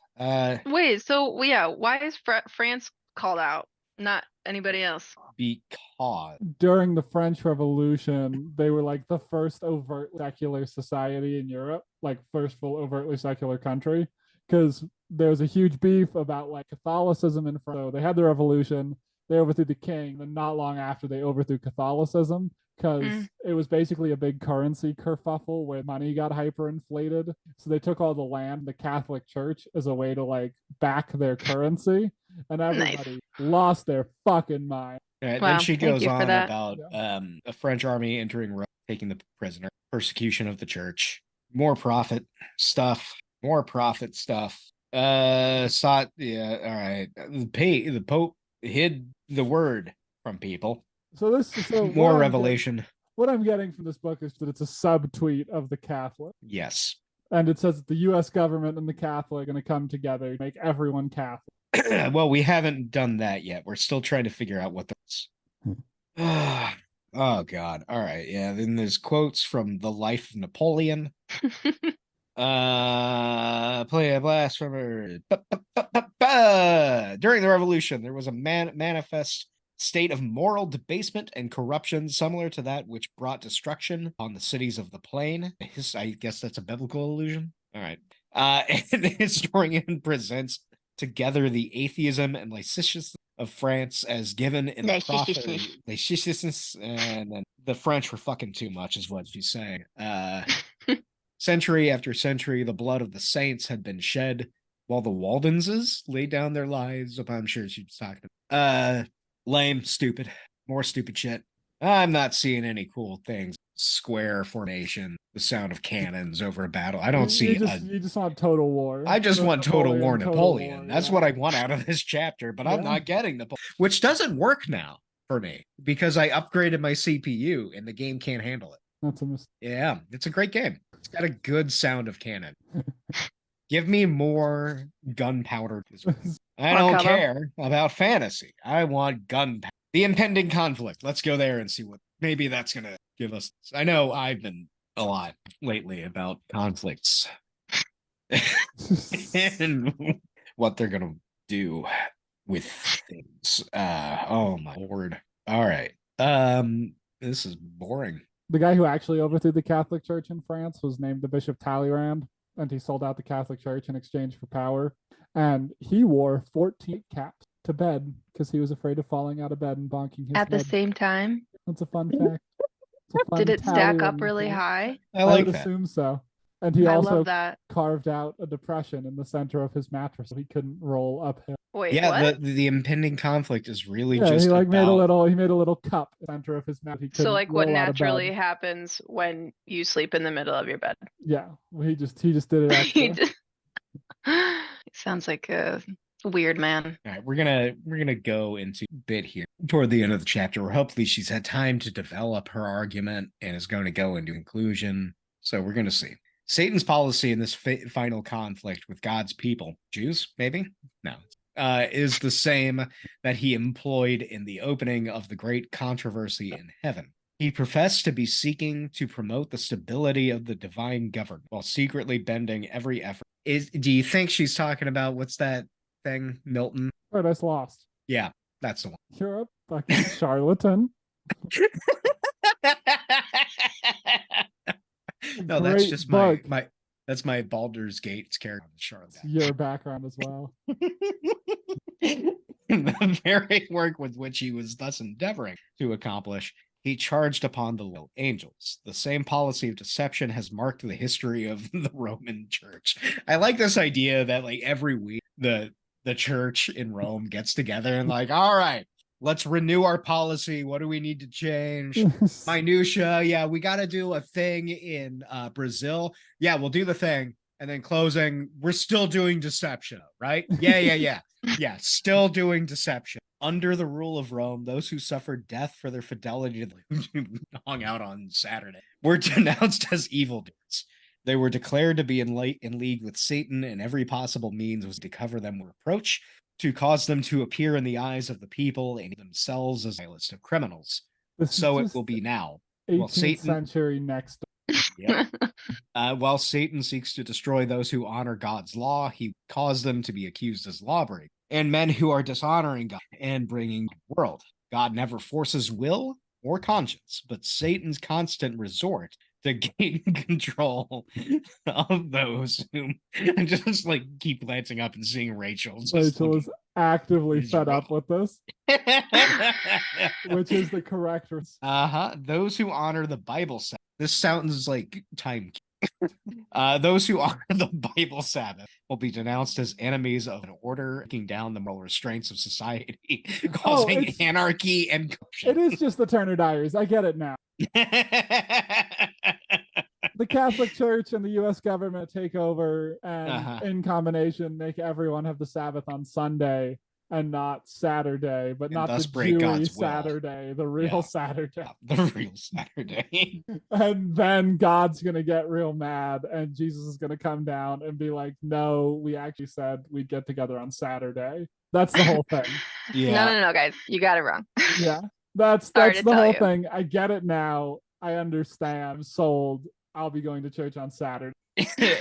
Speaker 3: Wait, so yeah, why is France called out, not anybody else?
Speaker 2: Because
Speaker 1: during the French Revolution, they were like the first overt secular society in Europe, like first full overtly secular country, because there was a huge beef about like Catholicism in France. So they had the revolution, they overthrew the king, and not long after they overthrew Catholicism, because it was basically a big currency kerfuffle where money got hyperinflated. So they took all the land, the Catholic Church, as a way to like back their currency, and everybody lost their fucking mind.
Speaker 2: Wow, then she goes on about a French army entering Rome, taking the prisoner, persecution of the church, more prophet stuff. All right. The Pope hid the word from people.
Speaker 1: So this is
Speaker 2: more revelation.
Speaker 1: What I'm getting from this book is that it's a subtweet of the Catholic.
Speaker 2: Yes.
Speaker 1: And it says that the U.S. government and the Catholic are going to come together to make everyone Catholic.
Speaker 2: Well, we haven't done that yet. We're still trying to figure out what that's. Oh, God. All right. Yeah. Then there's quotes from The Life of Napoleon. Play a blasphemer. During the revolution, there was a manifest state of moral debasement and corruption similar to that which brought destruction on the cities of the plain. I guess that's a biblical allusion. All right. And the historian presents together the atheism and licentiousness of France as given in the prophet. Licentiousness, and then the French were fucking too much, is what she's saying. Century after century, the blood of the saints had been shed, while the Waldenses laid down their lives. I'm sure she's talking. Lame, stupid, more stupid shit. I'm not seeing any cool things. square formation, the sound of cannons over a battle. I don't see.
Speaker 1: You just want total war.
Speaker 2: I just want total war Napoleon. That's
Speaker 1: yeah.
Speaker 2: what I want out of this chapter, but I'm not getting Napoleon, which doesn't work now for me because I upgraded my CPU and the game can't handle it.
Speaker 1: That's a mistake.
Speaker 2: Yeah, it's a great game. It's got a good sound of cannon. Give me more gunpowder. I don't care about fantasy. I want gunpowder. The impending conflict. Let's go there and see what maybe that's going to give us. I know I've been a lot lately about conflicts and what they're going to do with things. Oh my lord. All right. This is boring.
Speaker 1: The guy who actually overthrew the Catholic Church in France was named the Bishop Talleyrand, and he sold out the Catholic Church in exchange for power. And he wore 14 caps to bed because he was afraid of falling out of bed and bonking his
Speaker 3: At the
Speaker 1: head.
Speaker 3: same time?
Speaker 1: That's a fun fact.
Speaker 3: Did it stack up really high?
Speaker 2: I like
Speaker 1: would
Speaker 2: that.
Speaker 1: assume so. And he also
Speaker 3: love that.
Speaker 1: carved out a depression in the center of his mattress so he couldn't roll uphill.
Speaker 3: Wait,
Speaker 2: Yeah,
Speaker 3: what?
Speaker 2: the impending conflict is really
Speaker 1: Yeah,
Speaker 2: just
Speaker 1: he like made a
Speaker 2: about-
Speaker 1: little cup in the center of his mattress.
Speaker 3: So like what naturally happens when you sleep in the middle of your bed?
Speaker 1: Yeah, well, he just did it
Speaker 3: He
Speaker 1: extra.
Speaker 3: just- Sounds like a weird man.
Speaker 2: All right, we're gonna go into a bit here toward the end of the chapter where hopefully she's had time to develop her argument and is going to go into conclusion. So we're gonna see. Satan's policy in this final conflict with God's people, Jews, maybe? No. Is the same that he employed in the opening of the great controversy in heaven. He professed to be seeking to promote the stability of the divine government while secretly bending every effort. Do you think she's talking about what's that thing, Milton?
Speaker 1: Paradise Lost.
Speaker 2: Yeah, that's the one.
Speaker 1: You're a fucking charlatan.
Speaker 2: No, that's
Speaker 1: Great
Speaker 2: just
Speaker 1: book.
Speaker 2: my that's my Baldur's Gate's character, Charlotte.
Speaker 1: Your background as well.
Speaker 2: The very work with which he was thus endeavoring to accomplish, he charged upon the little angels. The same policy of deception has marked the history of the Roman Church. I like this idea that like every week the church in Rome gets together and like, all right, let's renew our policy. What do we need to change? Minutia. Yeah, we got to do a thing in Brazil. Yeah, we'll do the thing. And then closing, we're still doing deception, right? Yeah. Yeah, still doing deception. Under the rule of Rome, those who suffered death for their fidelity to hung out on Saturday were denounced as evildoers. They were declared to be in league with Satan, and every possible means was to cover them with reproach, to cause them to appear in the eyes of the people and themselves as a list of criminals. So it will be now.
Speaker 1: 18th century next.
Speaker 2: Yeah. While Satan seeks to destroy those who honor God's law, he caused them to be accused as lawbreakers and men who are dishonoring God and bringing the world. God never forces will or conscience, but Satan's constant resort to gain control of those whom I just like keep glancing up and seeing Rachel.
Speaker 1: Rachel is actively fed up with this, which is the correct response.
Speaker 2: Those who honor the Bible Sabbath. This sounds like time. Those who honor the Bible Sabbath will be denounced as enemies of an order, breaking down the moral restraints of society, causing anarchy and corruption.
Speaker 1: It is just the Turner Diaries. I get it now. The Catholic Church and the U.S. government take over and in combination make everyone have the Sabbath on Sunday and not Saturday, but not the Jewy Saturday, the real Saturday.
Speaker 2: Yeah, the real Saturday.
Speaker 1: And then God's going to get real mad and Jesus is going to come down and be like, no, we actually said we'd get together on Saturday. That's the whole thing.
Speaker 2: Yeah.
Speaker 3: No, guys, you got it wrong.
Speaker 1: Yeah, that's the whole thing. I get it now. I understand. I'm sold. I'll be going to church on Saturday.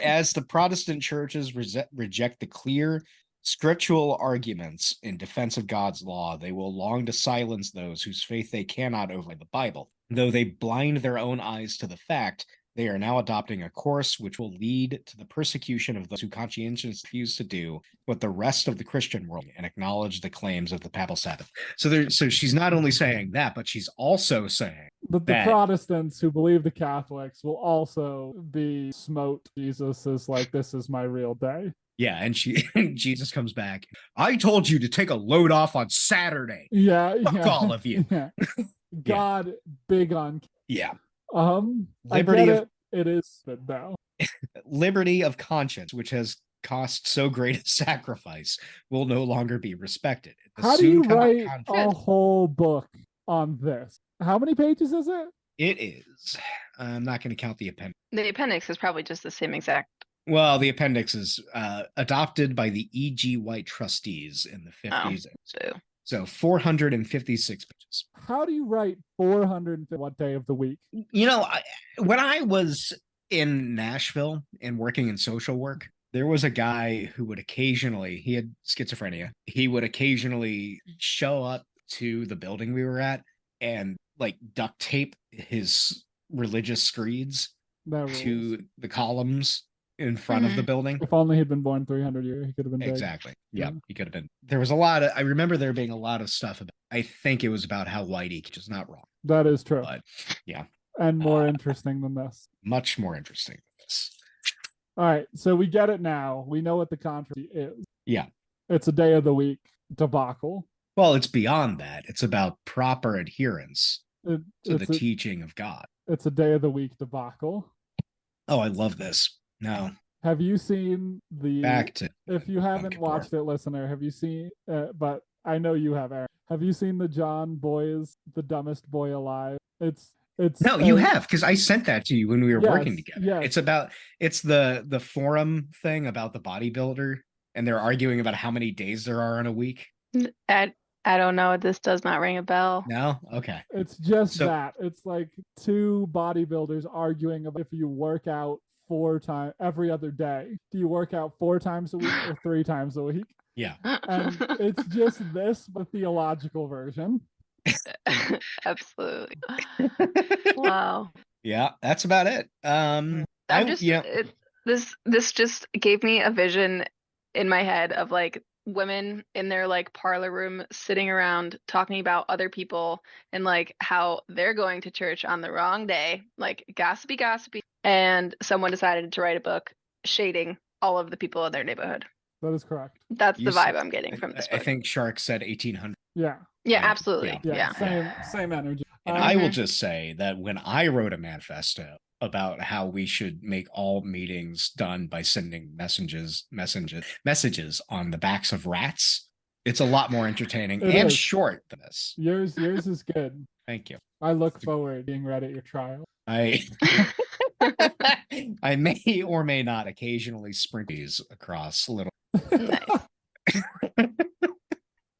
Speaker 2: As the Protestant churches reject the clear scriptural arguments in defense of God's law, they will long to silence those whose faith they cannot override the Bible. Though they blind their own eyes to the fact, they are now adopting a course which will lead to the persecution of those who conscientiously refuse to do what the rest of the Christian world and acknowledge the claims of the Papal Sabbath. So she's not only saying that, but she's also saying
Speaker 1: that the Protestants who believe the Catholics will also be smote. Jesus is like, this is my real day.
Speaker 2: Yeah, and Jesus comes back. I told you to take a load off on Saturday.
Speaker 1: Yeah,
Speaker 2: Fuck all of you.
Speaker 1: Yeah. God, big on.
Speaker 2: Yeah.
Speaker 1: I get it. It is, but no.
Speaker 2: Liberty of conscience, which has cost so great a sacrifice, will no longer be respected.
Speaker 1: How do you write a whole book on this? How many pages is it?
Speaker 2: It is. I'm not going to count the appendix.
Speaker 3: The appendix is probably just the same exact.
Speaker 2: Well, the appendix is adopted by the E.G. White trustees in the 50s.
Speaker 3: Oh,
Speaker 2: so 456 pages.
Speaker 1: How do you write 400 what day of the week?
Speaker 2: You know, when I was in Nashville and working in social work, there was a guy who would occasionally, he had schizophrenia. He would occasionally show up to the building we were at and like duct tape his religious screeds to the columns in front of the building.
Speaker 1: If only he'd been born 300 years, he could have been
Speaker 2: exactly. Yeah, he could have been. There was a lot of, I remember there being a lot of stuff about, I think it was about how Whitey, which is not wrong.
Speaker 1: That is true.
Speaker 2: But yeah.
Speaker 1: And more interesting than this.
Speaker 2: Much more interesting than this.
Speaker 1: All right, so we get it now. We know what the controversy is.
Speaker 2: Yeah.
Speaker 1: It's a day of the week debacle.
Speaker 2: Well, it's beyond that. It's about proper adherence to the teaching of God.
Speaker 1: It's a day of the week debacle.
Speaker 2: Oh, I love this. No.
Speaker 1: Have you seen the...
Speaker 2: Back to...
Speaker 1: If you haven't watched it, listener, have you seen... but I know you have, Aaron. Have you seen the John Boy's The Dumbest Boy Alive? It's
Speaker 2: no, you have, because I sent that to you when we were working together.
Speaker 1: Yes.
Speaker 2: It's the forum thing about the bodybuilder, and they're arguing about how many days there are in a week.
Speaker 3: I don't know. This does not ring a bell.
Speaker 2: No? Okay.
Speaker 1: It's just that. It's like two bodybuilders arguing about if you work out 4 times every other day. Do you work out 4 times a week or 3 times a week?
Speaker 2: Yeah.
Speaker 1: And it's just this, but theological version.
Speaker 3: Absolutely. Wow.
Speaker 2: Yeah, that's about it.
Speaker 3: This just gave me a vision in my head of like women in their like parlor room sitting around talking about other people and like how they're going to church on the wrong day, like gossipy, and someone decided to write a book shading all of the people in their neighborhood.
Speaker 1: That is correct.
Speaker 3: That's the vibe I'm getting from this book.
Speaker 2: I think Shark said 1800.
Speaker 1: Yeah.
Speaker 3: Yeah, absolutely. Yeah.
Speaker 1: Same energy.
Speaker 2: And I will just say that when I wrote a manifesto about how we should make all meetings done by sending messages on the backs of rats, it's a lot more entertaining and short than this.
Speaker 1: Yours is good.
Speaker 2: Thank you.
Speaker 1: I look forward to being read at your trial.
Speaker 2: I may or may not occasionally sprinkle these across little.
Speaker 3: Nice.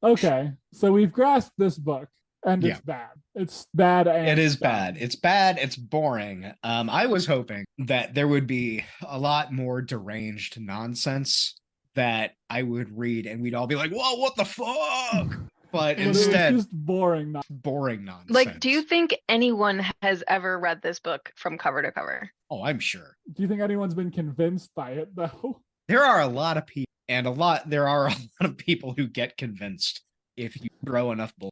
Speaker 1: Okay, so we've grasped this book, and it's bad. It's bad, and
Speaker 2: it is bad. It's bad. It's boring. I was hoping that there would be a lot more deranged nonsense that I would read, and we'd all be like, "Whoa, what the fuck?" But instead,
Speaker 1: it's just boring
Speaker 2: nonsense.
Speaker 3: Like, do you think anyone has ever read this book from cover to cover?
Speaker 2: Oh, I'm sure.
Speaker 1: Do you think anyone's been convinced by it, though?
Speaker 2: There are a lot of people. And there are a lot of people who get convinced if you throw enough bull.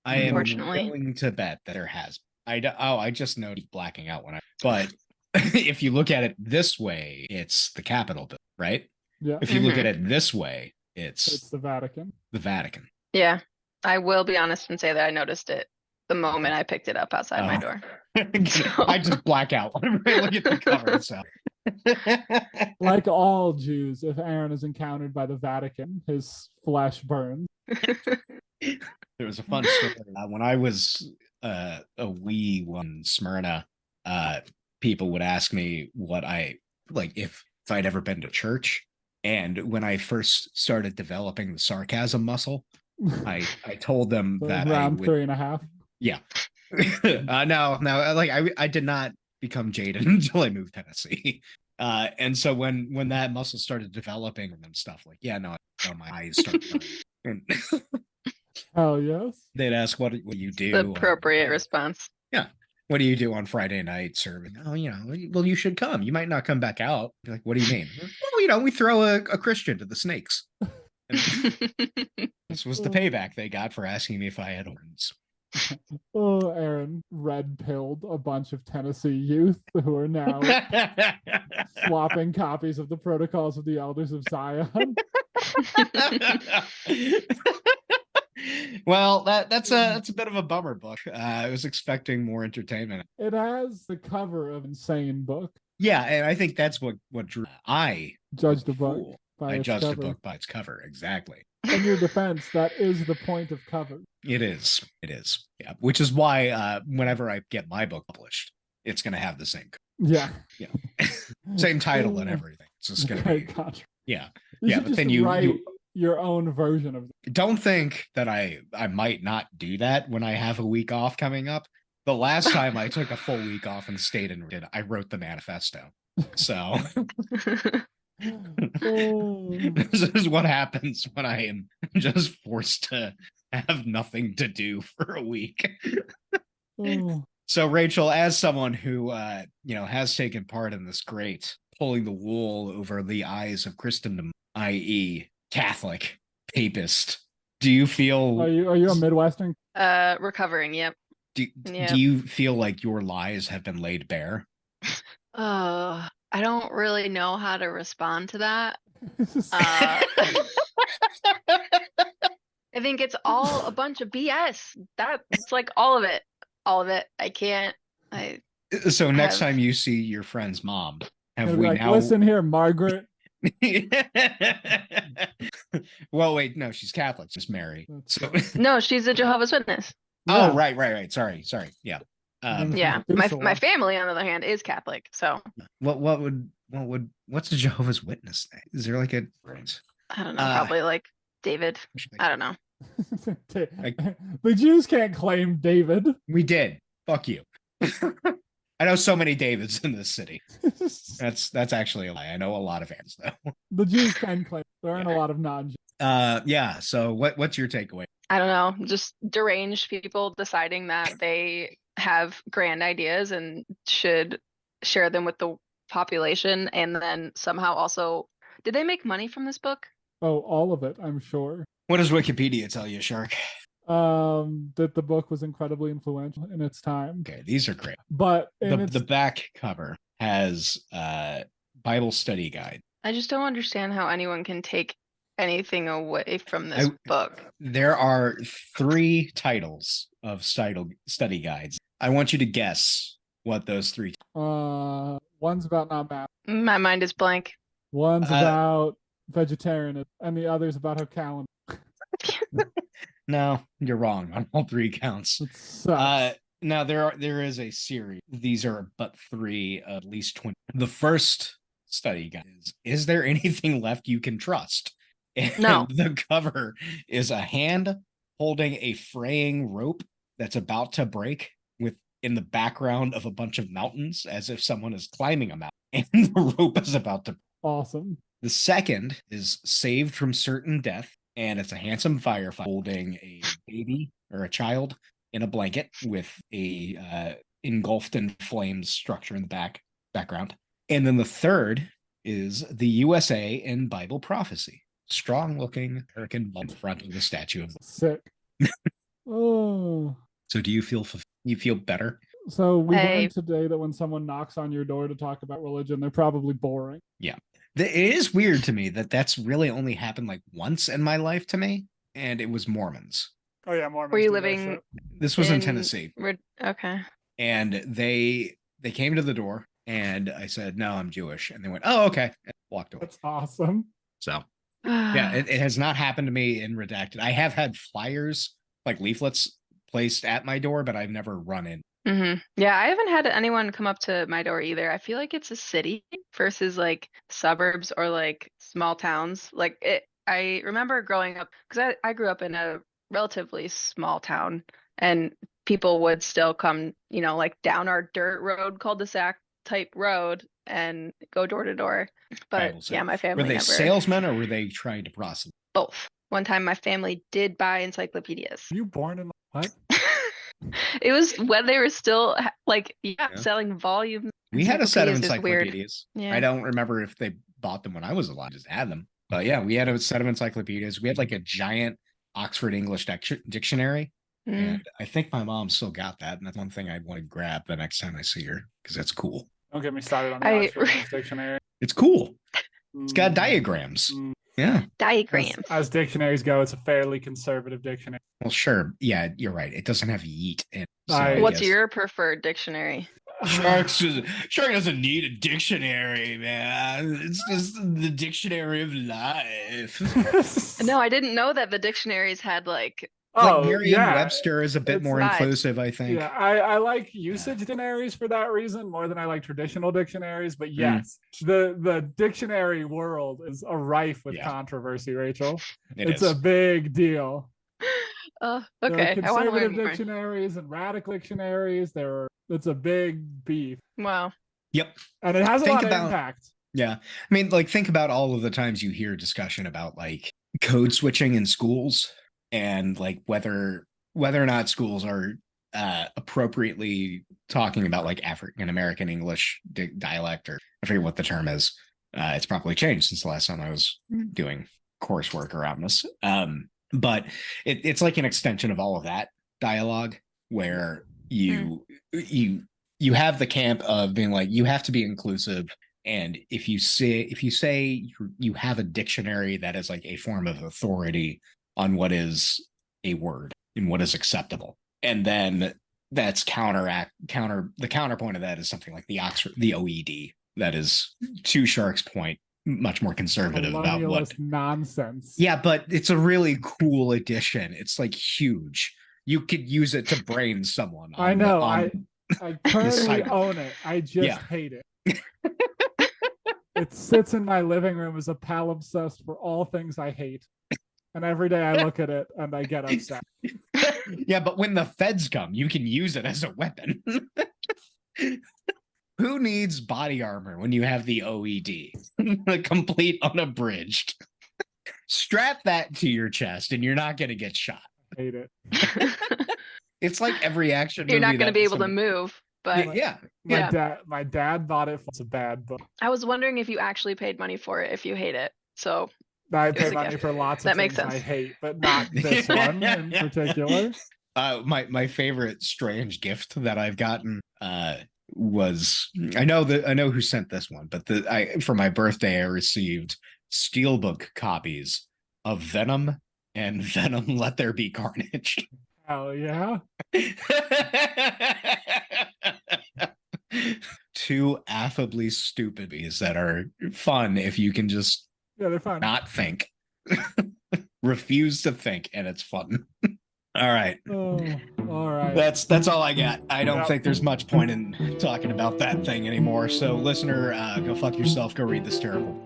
Speaker 2: I am willing to bet that there has. I just know blacking out but if you look at it this way, it's the Capitol bill, right?
Speaker 1: Yeah.
Speaker 2: If you look at it this way, it's
Speaker 1: the Vatican.
Speaker 2: The Vatican.
Speaker 3: Yeah. I will be honest and say that I noticed it the moment I picked it up outside my door.
Speaker 2: I just black out whenever I look at the cover. So.
Speaker 1: Like all Jews, if Aaron is encountered by the Vatican, his flesh burns.
Speaker 2: There was a fun story. When I was a wee one in Smyrna, people would ask me what I like if I'd ever been to church. And when I first started developing the sarcasm muscle, I told them that
Speaker 1: around 3.5.
Speaker 2: Yeah. No, like I did not become jaded until I moved to Tennessee. And so when that muscle started developing and stuff, like, my eyes started and
Speaker 1: oh yes.
Speaker 2: They'd ask what you do.
Speaker 3: The appropriate response.
Speaker 2: Yeah. What do you do on Friday night serving? Oh, well, you should come. You might not come back out. You're like, what do you mean? Well, we throw a Christian to the snakes. This was the payback they got for asking me if I had horns.
Speaker 1: Oh, Aaron red-pilled a bunch of Tennessee youth who are now swapping copies of the Protocols of the Elders of Zion.
Speaker 2: Well, that's a bit of a bummer book. I was expecting more entertainment.
Speaker 1: It has the cover of insane book.
Speaker 2: Yeah, and I think that's what drew. I
Speaker 1: judged a book
Speaker 2: fool.
Speaker 1: by
Speaker 2: I
Speaker 1: its
Speaker 2: judged
Speaker 1: cover.
Speaker 2: a book by its cover. Exactly.
Speaker 1: In your defense, that is the point of cover.
Speaker 2: It is. It is. Yeah. Which is why whenever I get my book published, it's going to have the same.
Speaker 1: Yeah.
Speaker 2: Yeah. Same title and everything. It's just going to be. Yeah.
Speaker 1: You
Speaker 2: but then
Speaker 1: write your own version of it.
Speaker 2: Don't think that I might not do that when I have a week off coming up. The last time I took a full week off and stayed and I wrote the manifesto. So this is what happens when I am just forced to have nothing to do for a week. So Rachel, as someone who has taken part in this great pulling the wool over the eyes of Christendom, i.e. Catholic, papist, do you feel
Speaker 1: are you a Midwestern?
Speaker 3: Recovering, yep.
Speaker 2: Do you feel like your lies have been laid bare?
Speaker 3: I don't really know how to respond to that. I think it's all a bunch of BS. It's like all of it. All of it. I can't.
Speaker 2: So next time you see your friend's mom, have we now?
Speaker 1: Listen here, Margaret.
Speaker 2: Well, wait, no, she's Catholic. She's Mary. So
Speaker 3: no, she's a Jehovah's Witness.
Speaker 2: Oh, right. Sorry. Yeah.
Speaker 3: Yeah. My family, on the other hand, is Catholic. So
Speaker 2: what's a Jehovah's Witness thing? Is there like a
Speaker 3: I don't know, probably like David. I don't know.
Speaker 1: The Jews can't claim David.
Speaker 2: We did. Fuck you. I know so many Davids in this city. That's actually a lie. I know a lot of Aaron's though.
Speaker 1: The Jews can claim. There aren't a lot of non-Jews.
Speaker 2: Yeah. So what's your takeaway?
Speaker 3: I don't know. Just deranged people deciding that they have grand ideas and should share them with the population, and then somehow also, did they make money from this book?
Speaker 1: Oh, all of it, I'm sure.
Speaker 2: What does Wikipedia tell you, Shark?
Speaker 1: That the book was incredibly influential in its time.
Speaker 2: Okay, these are great.
Speaker 1: But
Speaker 2: the back cover has Bible study guide.
Speaker 3: I just don't understand how anyone can take anything away from this book.
Speaker 2: There are 3 titles of study guides. I want you to guess what those 3.
Speaker 1: One's about not math.
Speaker 3: My mind is blank.
Speaker 1: One's about vegetarianism, and the other's about how calendar.
Speaker 2: No, you're wrong on all 3 counts. Now there is a series. These are but 3, at least 20. The first study guide is there anything left you can trust? And
Speaker 3: no.
Speaker 2: The cover is a hand holding a fraying rope that's about to break in the background of a bunch of mountains, as if someone is climbing a mountain and the rope is about to.
Speaker 1: Awesome.
Speaker 2: The second is saved from certain death, and it's a handsome firefighter holding a baby or a child in a blanket with a engulfed in flames structure in the background. And then the third is the USA in Bible prophecy. Strong looking American in front of the statue of
Speaker 1: sick. Oh.
Speaker 2: So do you feel better?
Speaker 1: So we learned today that when someone knocks on your door to talk about religion, they're probably boring.
Speaker 2: Yeah. It is weird to me that that's really only happened like once in my life to me, and it was Mormons.
Speaker 1: Oh yeah, Mormons.
Speaker 3: Were you living?
Speaker 2: This was in Tennessee.
Speaker 3: Okay.
Speaker 2: And they came to the door, and I said, "No, I'm Jewish," and they went, "Oh, okay," and walked away.
Speaker 1: That's awesome.
Speaker 2: So yeah, it has not happened to me in Redacted. I have had flyers, like leaflets, placed at my door, but I've never run in.
Speaker 3: Mm-hmm. Yeah, I haven't had anyone come up to my door either. I feel like it's a city versus like suburbs or like small towns. Like I remember growing up, because I grew up in a relatively small town, and people would still come, like down our dirt road cul-de-sac type road and go door to door. But yeah, my family
Speaker 2: were they
Speaker 3: never.
Speaker 2: Salesmen, or were they trying to proselyte?
Speaker 3: Both. One time my family did buy encyclopedias.
Speaker 1: Were you born in what?
Speaker 3: It was when they were still selling volumes.
Speaker 2: We had a set of encyclopedias.
Speaker 3: Yeah.
Speaker 2: I don't remember if they bought them when I was alive, just had them. But yeah, we had a set of encyclopedias. We had like a giant Oxford English dictionary. And I think my mom still got that. And that's one thing I want to grab the next time I see her, because that's cool.
Speaker 1: Don't get me started on the Oxford English dictionary.
Speaker 2: It's cool. It's got diagrams. Yeah.
Speaker 3: Diagrams.
Speaker 1: As dictionaries go, it's a fairly conservative dictionary.
Speaker 2: Well, sure. Yeah, you're right. It doesn't have yeet in it. So
Speaker 3: What's your preferred dictionary?
Speaker 2: Shark doesn't need a dictionary, man. It's just the dictionary of life.
Speaker 3: No, I didn't know that the dictionaries had like
Speaker 2: Merriam-Webster is a bit more
Speaker 3: nice.
Speaker 2: inclusive, I think.
Speaker 1: Yeah, I like usage dictionaries for that reason more than I like traditional dictionaries. But yes, the dictionary world is rife with controversy, Rachel. It's a big deal.
Speaker 3: Okay.
Speaker 1: There are conservative dictionaries and radical dictionaries. It's a big beef.
Speaker 3: Wow.
Speaker 2: Yep.
Speaker 1: And it has a lot of impact.
Speaker 2: Yeah. I mean, like, think about all of the times you hear discussion about like code switching in schools and like whether or not schools are appropriately talking about like African American English dialect, or I forget what the term is. It's probably changed since the last time I was doing coursework around this. But it's like an extension of all of that dialogue where you have the camp of being like, you have to be inclusive. And if you say you have a dictionary that is like a form of authority on what is a word and what is acceptable, and then that's the counterpoint of that is something like the OED that is, to Shark's point, much more conservative about what
Speaker 1: nonsense.
Speaker 2: Yeah, but it's a really cool addition. It's like huge. You could use it to brain someone.
Speaker 1: I know. I currently own it. I just hate it. It sits in my living room as a palimpsest for all things I hate. And every day I look at it and I get upset.
Speaker 2: Yeah, but when the feds come, you can use it as a weapon. Who needs body armor when you have the OED? The complete unabridged. Strap that to your chest and you're not going to get shot.
Speaker 1: I hate it.
Speaker 2: It's like every action movie.
Speaker 3: You're not going to be able to move. But
Speaker 1: my dad bought it. It's a bad book.
Speaker 3: I was wondering if you actually paid money for it if you hate it. So
Speaker 1: I pay money for lots of things I hate, but not this one in particular.
Speaker 2: My favorite strange gift that I've gotten was, I know who sent this one, but for my birthday I received steelbook copies of Venom and Venom Let There Be Carnage.
Speaker 1: Hell yeah.
Speaker 2: Two affably stupid bees that are fun if you can just
Speaker 1: they're fun.
Speaker 2: Not think. Refuse to think, and it's fun. All right.
Speaker 1: Oh, all right.
Speaker 2: That's all I got. I don't think there's much point in talking about that thing anymore. So listener, go fuck yourself. Go read this terrible